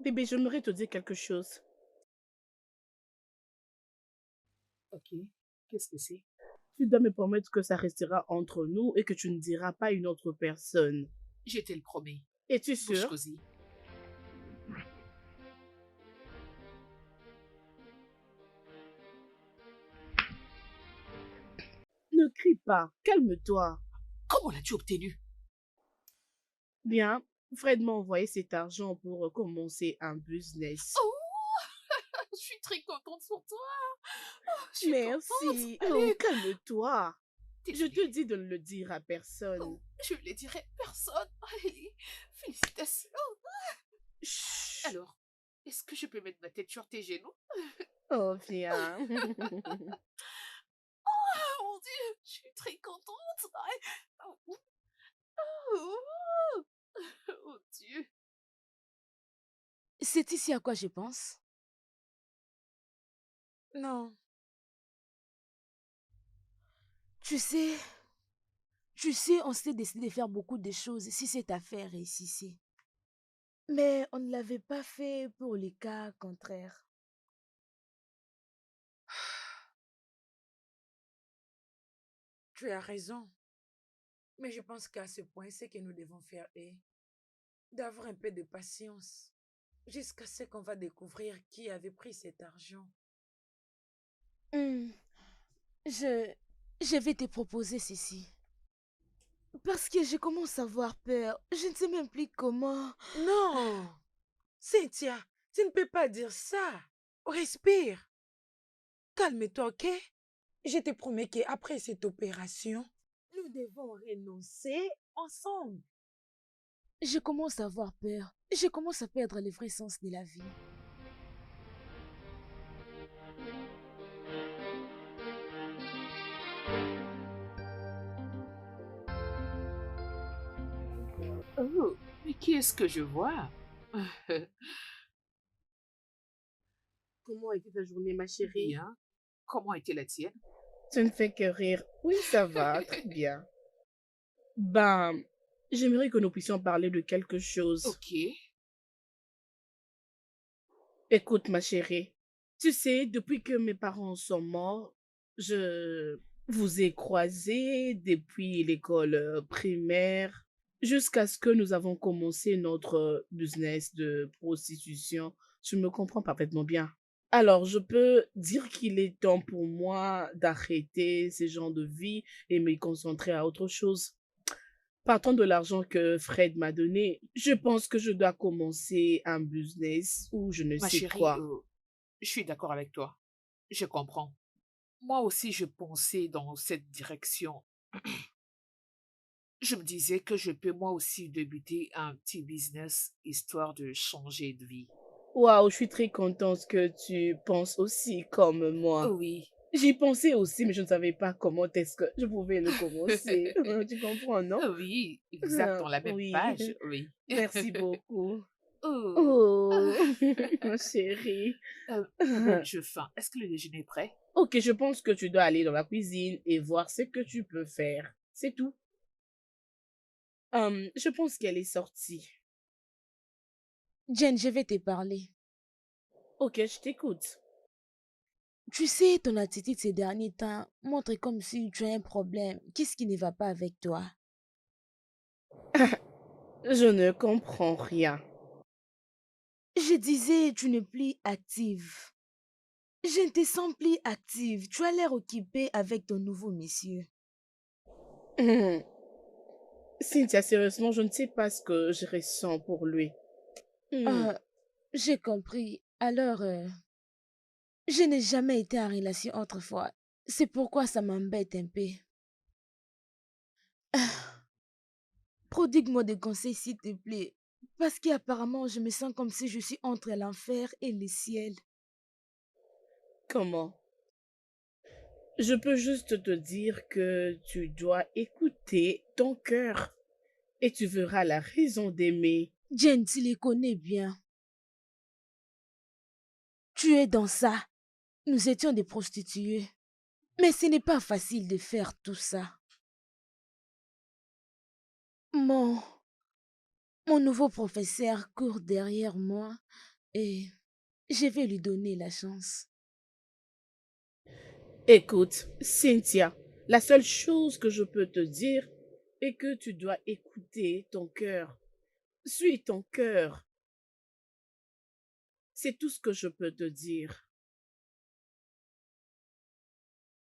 Bébé, j'aimerais te dire quelque chose. Ok, qu'est-ce que c'est? Tu dois me promettre que ça restera entre nous et que tu ne diras pas à une autre personne. Je te le promets. Es-tu Bouche sûr? cosy. Ne crie pas, calme-toi. Comment l'as-tu obtenu? Bien, Fred m'a envoyé cet argent pour commencer un business. Oh, je suis très contente pour toi. Oh, je suis Merci. contente. Oh, Allez, calme-toi. Je désolée. te dis de ne le dire à personne. Oh, je ne le dirai à personne. Allez, félicitations. Chut. Alors, est-ce que je peux mettre ma tête sur tes genoux? Oh, viens. Oh mon Dieu, je suis très contente. Oh, oh, oh Dieu. C'est ici à quoi je pense. Non. Tu sais, on s'était décidé de faire beaucoup de choses si cette affaire réussissait. Mais on ne l'avait pas fait pour les cas contraires. Tu as raison. Mais je pense qu'à ce point, ce que nous devons faire est d'avoir un peu de patience jusqu'à ce qu'on va découvrir qui avait pris cet argent. Hmm, je vais te proposer ceci. Parce que je commence à avoir peur. Je ne sais même plus comment. Non! Cynthia, tu ne peux pas dire ça. Respire. Calme-toi, ok? Je te promets qu'après cette opération, nous devons renoncer ensemble. Je commence à avoir peur. Je commence à perdre le vrai sens de la vie. Oh, mais qui est-ce que je vois? Comment était ta journée, ma chérie? Bien. Comment était la tienne? Tu ne fais que rire. Oui, ça va, très bien. Ben, j'aimerais que nous puissions parler de quelque chose. Ok. Écoute, ma chérie, tu sais, depuis que mes parents sont morts, je vous ai croisés depuis l'école primaire jusqu'à ce que nous avons commencé notre business de prostitution. Tu me comprends parfaitement bien. Alors, je peux dire qu'il est temps pour moi d'arrêter ce genre de vie et me concentrer à autre chose. Partant de l'argent que Fred m'a donné, je pense que je dois commencer un business ou je ne Ma sais chérie, quoi. je suis d'accord avec toi. Je comprends. Moi aussi, je pensais dans cette direction. Je me disais que je peux moi aussi débuter un petit business histoire de changer de vie. Waouh, je suis très contente que tu penses aussi comme moi. Oui. J'y pensais aussi, mais je ne savais pas comment est-ce que je pouvais le commencer. Tu comprends, non? Oui, exact, dans la même Oui. page, oui. Merci beaucoup. Oh. Oh, ma chérie. Bon, j'ai faim. Est-ce que le déjeuner est prêt? Ok, je pense que tu dois aller dans la cuisine et voir ce que tu peux faire. C'est tout. Je pense qu'elle est sortie. Jen, je vais te parler. Ok, je t'écoute. Tu sais, ton attitude ces derniers temps montre comme si tu as un problème. Qu'est-ce qui ne va pas avec toi? Je ne comprends rien. Je disais, tu n'es plus active. Je ne te sens plus active. Tu as l'air occupée avec ton nouveau monsieur. Cynthia, sérieusement, je ne sais pas ce que je ressens pour lui. Ah, j'ai compris. Alors, je n'ai jamais été en relation autrefois. C'est pourquoi ça m'embête un peu. Prodigue-moi des conseils, s'il te plaît. Parce qu'apparemment, je me sens comme si je suis entre l'enfer et le ciel. Comment? Je peux juste te dire que tu dois écouter ton cœur et tu verras la raison d'aimer. Jen, tu les connais bien. Tu es dans ça. Nous étions des prostituées. Mais ce n'est pas facile de faire tout ça. Mon nouveau professeur court derrière moi et je vais lui donner la chance. Écoute, Cynthia, La seule chose que je peux te dire est que tu dois écouter ton cœur. Suis ton cœur. C'est tout ce que je peux te dire.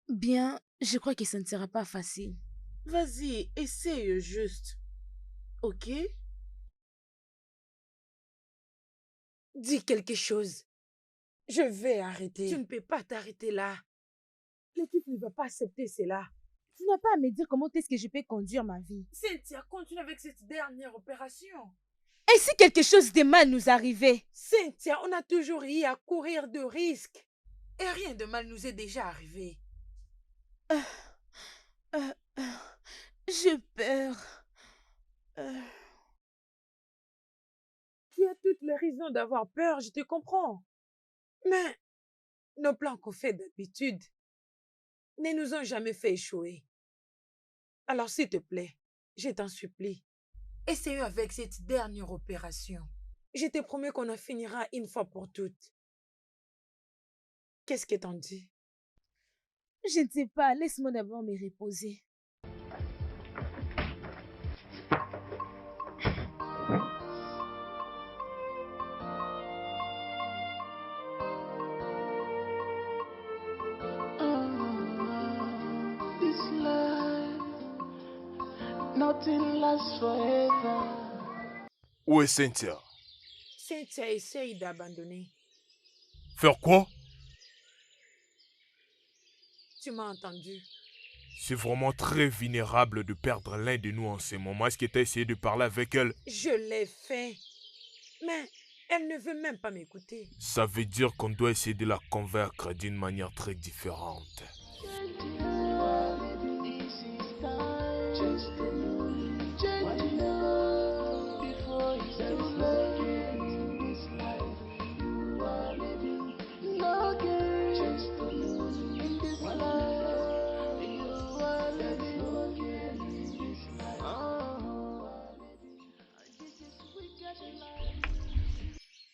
Bien, je crois que ça ne sera pas facile. Vas-y, essaye juste. Ok? Dis quelque chose. Je vais arrêter. Tu ne peux pas t'arrêter là. L'équipe ne va pas accepter cela. Tu n'as pas à me dire comment est-ce que je peux conduire ma vie. Cynthia, continue avec cette dernière opération. Et si quelque chose de mal nous arrivait? Cynthia, on a toujours eu à courir de risques. Et rien de mal nous est déjà arrivé. J'ai peur. Tu as toutes les raisons d'avoir peur, je te comprends. Mais nos plans qu'on fait d'habitude ne nous ont jamais fait échouer. Alors s'il te plaît, je t'en supplie, essaye avec cette dernière opération. Je te promets qu'on en finira une fois pour toutes. Qu'est-ce que t'en dis? Je ne sais pas, laisse-moi d'abord me reposer. This life, nothing lasts forever. Où est Cynthia? Cynthia essaye d'abandonner. Faire quoi? Tu m'as entendu? C'est vraiment très vulnérable de perdre l'un de nous en ce moment. Est-ce que tu as essayé de parler avec elle? Je l'ai fait. Mais elle ne veut même pas m'écouter. Ça veut dire qu'on doit essayer de la convaincre d'une manière très différente.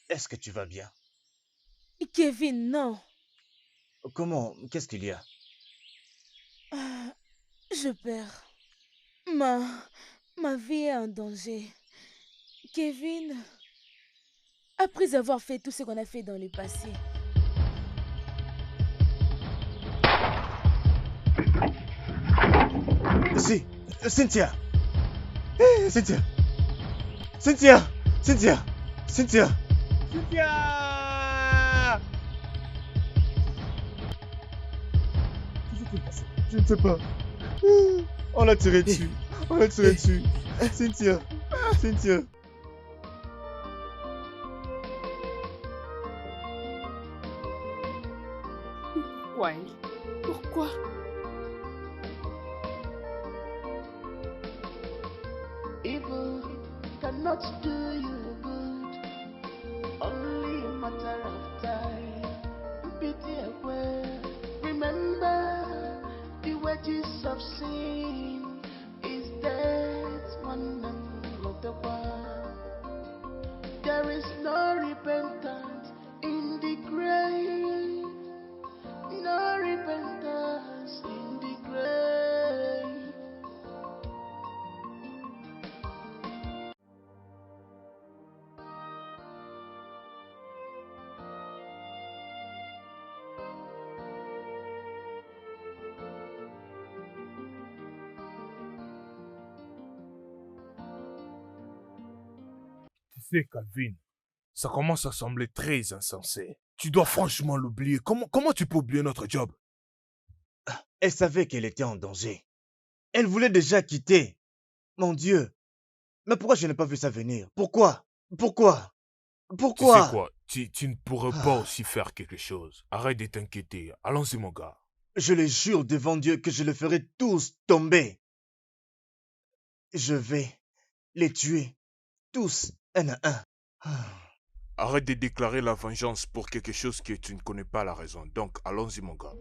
Est-ce que tu vas bien? Kevin, non. Comment? Qu'est-ce qu'il y a? Je perds. Ma vie est en danger. Kevin, après avoir fait tout ce qu'on a fait dans le passé, Si, Cynthia! Hé, Cynthia! Cynthia! Cynthia! Cynthia! Cynthia! Qu'est-ce qui s'est passé? Je ne sais pas. On l'a tiré dessus. On l'a tiré dessus. Cynthia! Cynthia! Pourquoi? Pourquoi? Evil cannot do you good, only a matter of time. Pity away. Remember, the wages of sin is death, one and not the one. There is no repentance in the grave, no repentance in the grave. Tu sais, Calvin, ça commence à sembler très insensé. Tu dois franchement l'oublier. Comment tu peux oublier notre job? Elle savait qu'elle était en danger. Elle voulait déjà quitter. Mon Dieu. Mais pourquoi je n'ai pas vu ça venir? Pourquoi? Pourquoi? Pourquoi? Tu sais quoi? Tu ne pourrais pas aussi faire quelque chose. Arrête de t'inquiéter. Allons-y, mon gars. Je les jure devant Dieu que je les ferai tous tomber. Je vais les tuer tous un à un. Arrête de déclarer la vengeance pour quelque chose que tu ne connais pas la raison. Donc, allons-y, mon gars.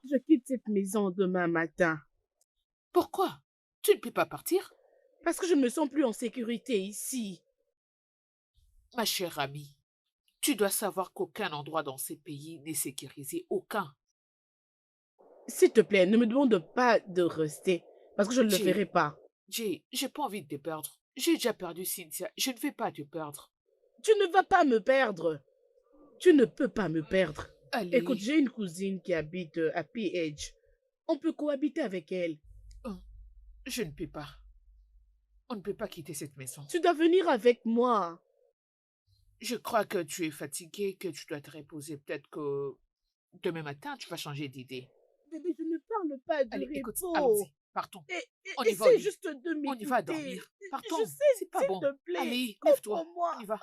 Je quitte cette maison demain matin. Pourquoi? Tu ne peux pas partir? Parce que je ne me sens plus en sécurité ici. Ma chère amie, tu dois savoir qu'aucun endroit dans ces pays n'est sécurisé. Aucun. S'il te plaît, ne me demande pas de rester. Parce que je ne le Jay. ferai pas. Jay, j'ai pas envie de te perdre. J'ai déjà perdu Cynthia. Je ne vais pas te perdre. Tu ne vas pas me perdre. Tu ne peux pas me perdre. Allez. Écoute, j'ai une cousine qui habite à PH. On peut cohabiter avec elle. Je ne peux pas. On ne peut pas quitter cette maison. Tu dois venir avec moi. Je crois que tu es fatiguée, que tu dois te reposer. Peut-être que demain matin, tu vas changer d'idée. Bébé, je ne parle pas de Allez, repos. écoute, allons-y. Partons. On y va. Essaie Oli. juste de m'écouter. On y va dormir. Partons. Je sais, C'est pas s'il bon. te plaît. Allez, lève-toi. Comprends-moi. On y va.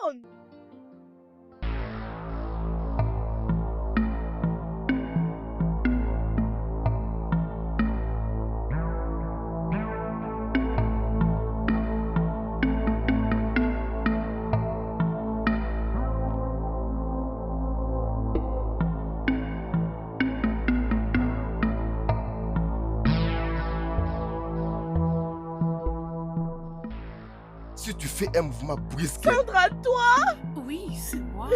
Si tu fais un mouvement brusque, Sandra, toi, Oui, c'est moi.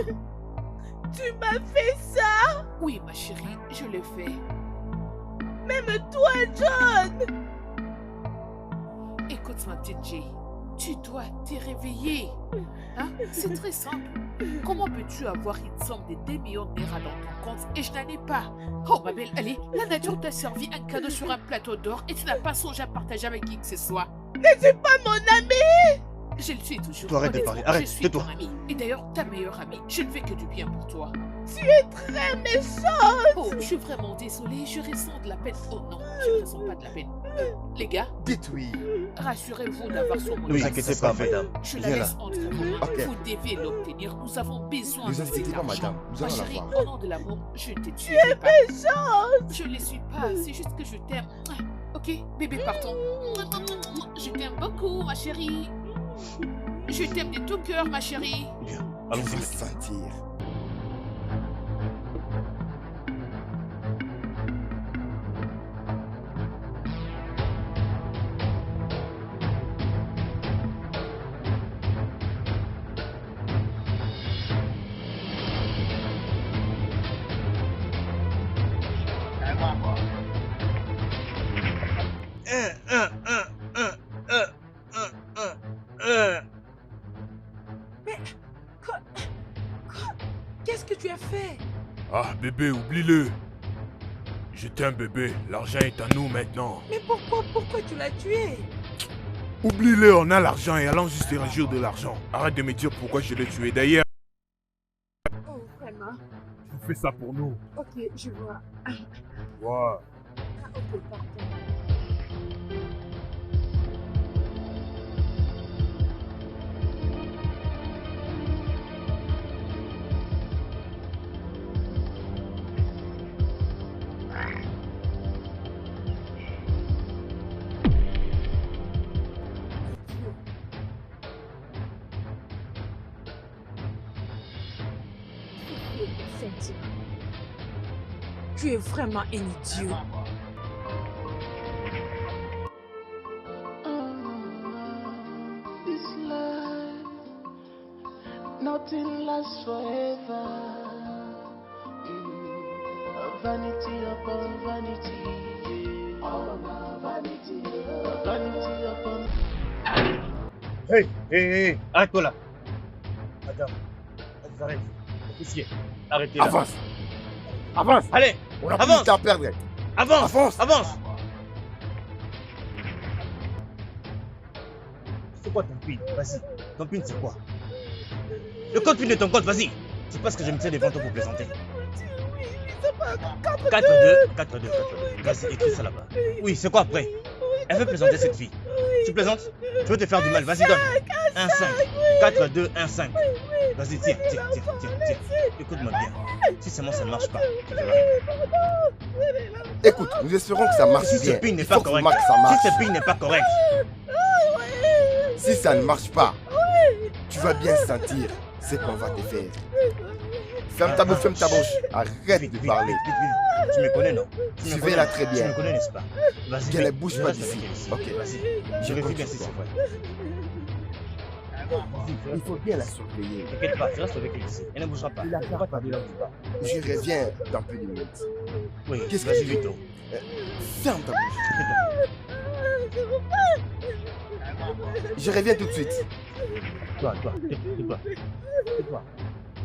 tu m'as fait ça. Oui, ma chérie, je l'ai fait. Même toi, John. Écoute, ma petite Jay, tu dois te réveiller. Hein? C'est très simple. Comment peux-tu avoir une somme de 2 millions de naira dans ton compte et je n'en ai pas? Oh, ma belle, allez, la nature t'a servi un cadeau sur un plateau d'or et tu n'as pas songé à partager avec qui que ce soit. N'es-tu pas mon ami? Je le suis toujours. Toi, arrête de Honnêtement, parler. Arrête, je suis tais-toi. ton amie. Et d'ailleurs, ta meilleure amie. Je ne fais que du bien pour toi. Tu es très méchante. Oh, je suis vraiment désolée. Je ressens de la peine. Oh non, je ne ressens pas de la peine. Les gars, dites oui. rassurez-vous d'avoir son mot Ne de vous passe. inquiétez c'est pas, parfait. madame. Je la Viens laisse là. entre vos mains. Ok. Vous devez l'obtenir. Nous avons besoin Ne vous de inquiétez cet pas, argent. madame. Nous Ma allons chérie, l'avoir. au nom de l'amour, je te tuerai pas. Je ne les suis pas. C'est juste que je t'aime. Ok, bébé, partons. Je t'aime beaucoup, ma chérie. Je t'aime de tout cœur, ma chérie. Bien. Tu Allons-y. vas sentir. Qu'est-ce que tu as fait? Ah, bébé, oublie-le. J'étais un bébé, l'argent est à nous maintenant. Mais pourquoi tu l'as tué? Oublie-le, on a l'argent et allons juste se réjouir de l'argent. Arrête de me dire pourquoi je l'ai tué. D'ailleurs, Oh, vraiment? tu fais ça pour nous. Ok, je vois. Ouais. Ah, ok, pardon. Cynthia. Tu es vraiment un idiot. This life, nothing lasts forever. Vanity upon vanity. Vanity, vanity upon. Hé, arrête-toi là. Madame, arrête. Officier, arrêtez là. Avance. Avance. Allez, On a plus avance. de temps à perdre. avance, Avance. avance. C'est quoi ton pin? Vas-y, ton pin c'est quoi? Le code pin de ton compte, vas-y. C'est parce que je me tiens devant toi pour plaisanter. Oui, c'est pas 4-2. Vas-y, écris ça là-bas. Oui, c'est quoi après? Elle veut plaisanter cette fille. Tu plaisantes? Tu veux te faire du mal, vas-y, donne. 1-5. 4-2, 1-5. Vas-y, tiens. Écoute-moi bien. Si seulement ça ne marche pas, tu verras. Écoute, nous espérons que ça marche Si ce bien. pin n'est Il pas faut que correct, Max, ça marche. si ce pin n'est pas correct, Si ça ne marche pas, tu vas bien sentir ce qu'on va te faire. Ferme ta bouche, ferme ta bouche. Arrête de parler. Vite. Tu me connais, non? Tu me Suivez-la connais, très Tu bien. me connais, n'est-ce pas? Vas-y, Qu'elle ne viens. bouge Je pas reste d'ici. avec elle ici. Ok. Vas-y. Je vérifie bien si c'est vrai. Il faut bien la surveiller. T'inquiète pas, tu restes avec elle ici. Elle ne bougera pas. Il a Elle ne va pas bouger pas. Je reviens dans peu de minutes. Oui, Qu'est-ce que vas-y, tu vite. veux? Ferme ta bouche. Je reviens tout de suite. Toi, tais-toi. Tais-toi. Toi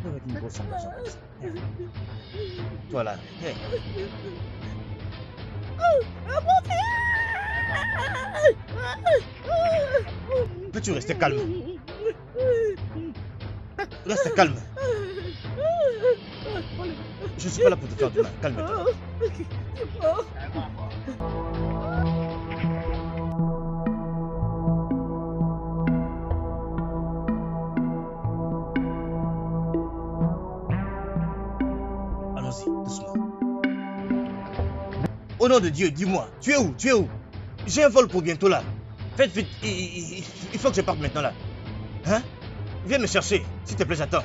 avec une grosse ambition comme ça. Toi là, hey. Peux-tu rester calme? Reste calme. Je suis pas là pour te faire du mal. Calme-toi. Allons-y, doucement. Au nom de Dieu, dis-moi, tu es où? Tu es où? J'ai un vol pour bientôt là. Faites vite, il faut que je parte maintenant là. Hein? Viens me chercher, s'il te plaît, j'attends.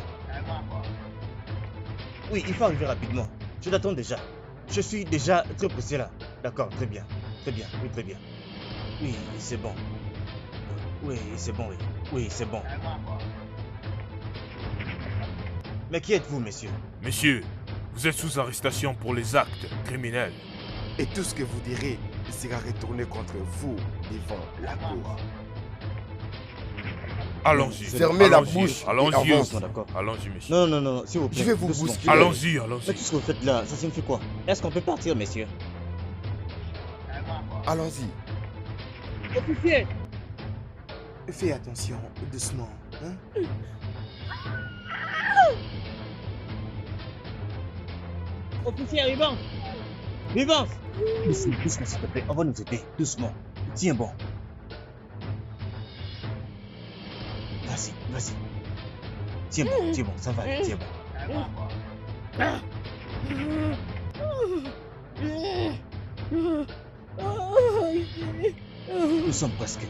Oui, il faut arriver rapidement. Je t'attends déjà. Je suis déjà très pressé là. D'accord, très bien. Très bien, oui, très bien. Oui, c'est bon. Oui, c'est bon, oui. Oui, c'est bon. Mais qui êtes-vous, messieurs? Monsieur, vous êtes sous arrestation pour les actes criminels. Et tout ce que vous direz sera retourné contre vous devant la cour. Allons-y. Fermez la allons-y, bouche. Allons-y. Avance. D'accord. Allons-y, monsieur. Non, s'il vous plaît. Je vais vous doucement. bousculer. Allons-y, Mais allons-y. tout ce que vous faites là, ça signifie quoi? Est-ce qu'on peut partir, messieurs? Allons-y. Officier! Fais attention, doucement. Hein? Officier, Vivance! Vivance! Doucement, s'il te plaît. On va nous aider. Doucement. Tiens bon. Vas-y. Tiens bon, ça va aller, tiens bon. Nous sommes presque.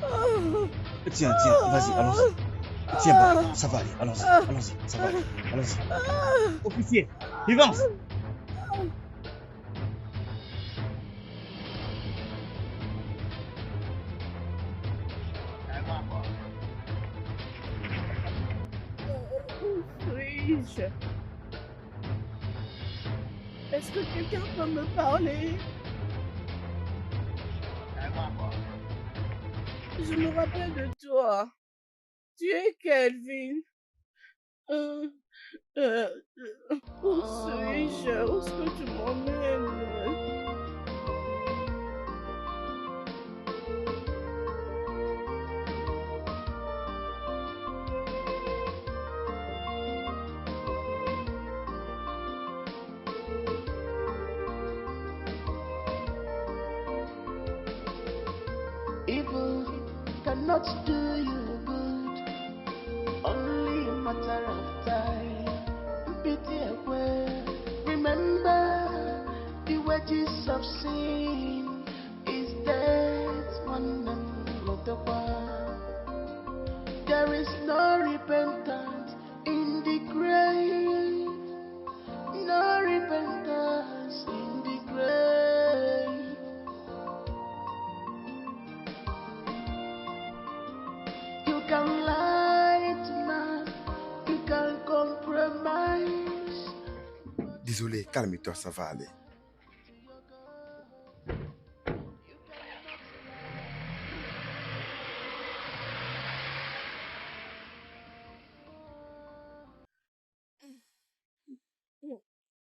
Tiens, vas-y, allons-y. Tiens bon, ça va aller, allons-y, ça va aller, allons-y. Officier! Vivance! Où suis-je? Est-ce que quelqu'un peut me parler? Je me rappelle de toi. Tu es Kelvin. Où suis-je? Où est-ce que tu m'emmènes? Evil cannot do you good, only a matter of time. Pity away. Remember, the wages of sin is death, one and of the world. There is no repentance in the grave, no repentance in the grave. You can lie to man, you can compromise. Désolé, calme-toi, ça va aller.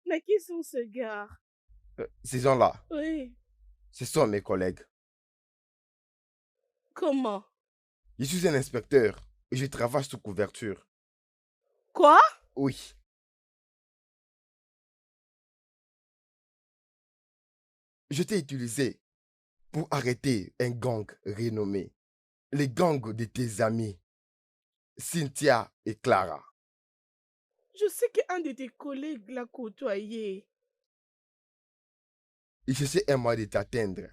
Mais qui sont ces gars? Ces gens-là, Oui, ce sont mes collègues. comment? Je suis un inspecteur et je travaille sous couverture. Quoi? Oui. Je t'ai utilisé pour arrêter un gang renommé. Les gangs de tes amis, Cynthia et Clara. Je sais qu'un de tes collègues l'a côtoyé. Il cherchait un moyen de t'atteindre.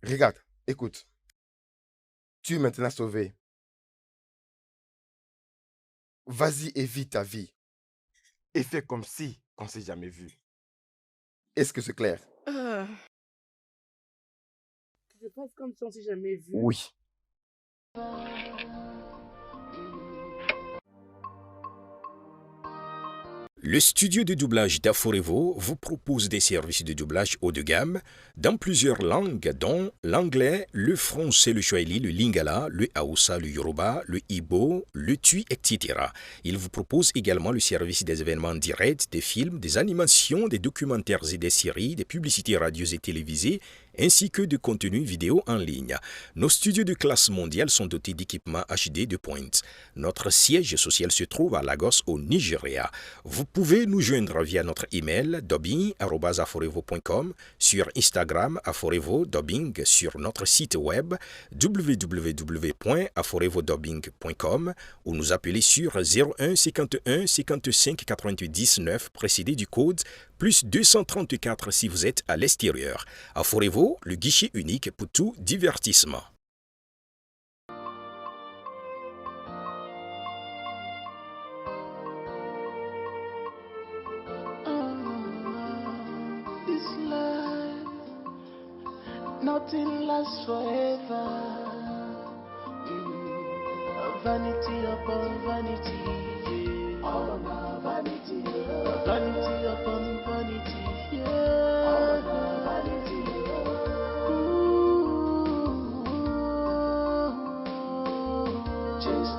Regarde, écoute. Tu es maintenant sauvé. Vas-y et vis ta vie. et fais comme si on s'est jamais vu. Est-ce que c'est clair? Je pense comme si on s'est jamais vu. Oui. Le studio de doublage d'Aforevo vous propose des services de doublage haut de gamme dans plusieurs langues, dont l'anglais, le français, le swahili, le lingala, le hausa, le yoruba, le ibo, le tui, etc. Il vous propose également le service des événements directs, des films, des animations, des documentaires et des séries, des publicités radios et télévisées, ainsi que de contenus vidéo en ligne. Nos studios de classe mondiale sont dotés d'équipements HD de pointe. Notre siège social se trouve à Lagos, au Nigeria. Vous pouvez nous joindre via notre email dubbing@aforevo.com, sur Instagram Aforevo Dubbing, sur notre site web www.aforevodubbing.com ou nous appeler sur 01 51 55 88 19 précédé du code plus 234 si vous êtes à l'extérieur. Aforevo, le guichet unique pour tout divertissement. This life, nothing lasts forever. Vanity upon vanity, yeah. All my vanity, vanity upon vanity, yeah. All my vanity, ooh, just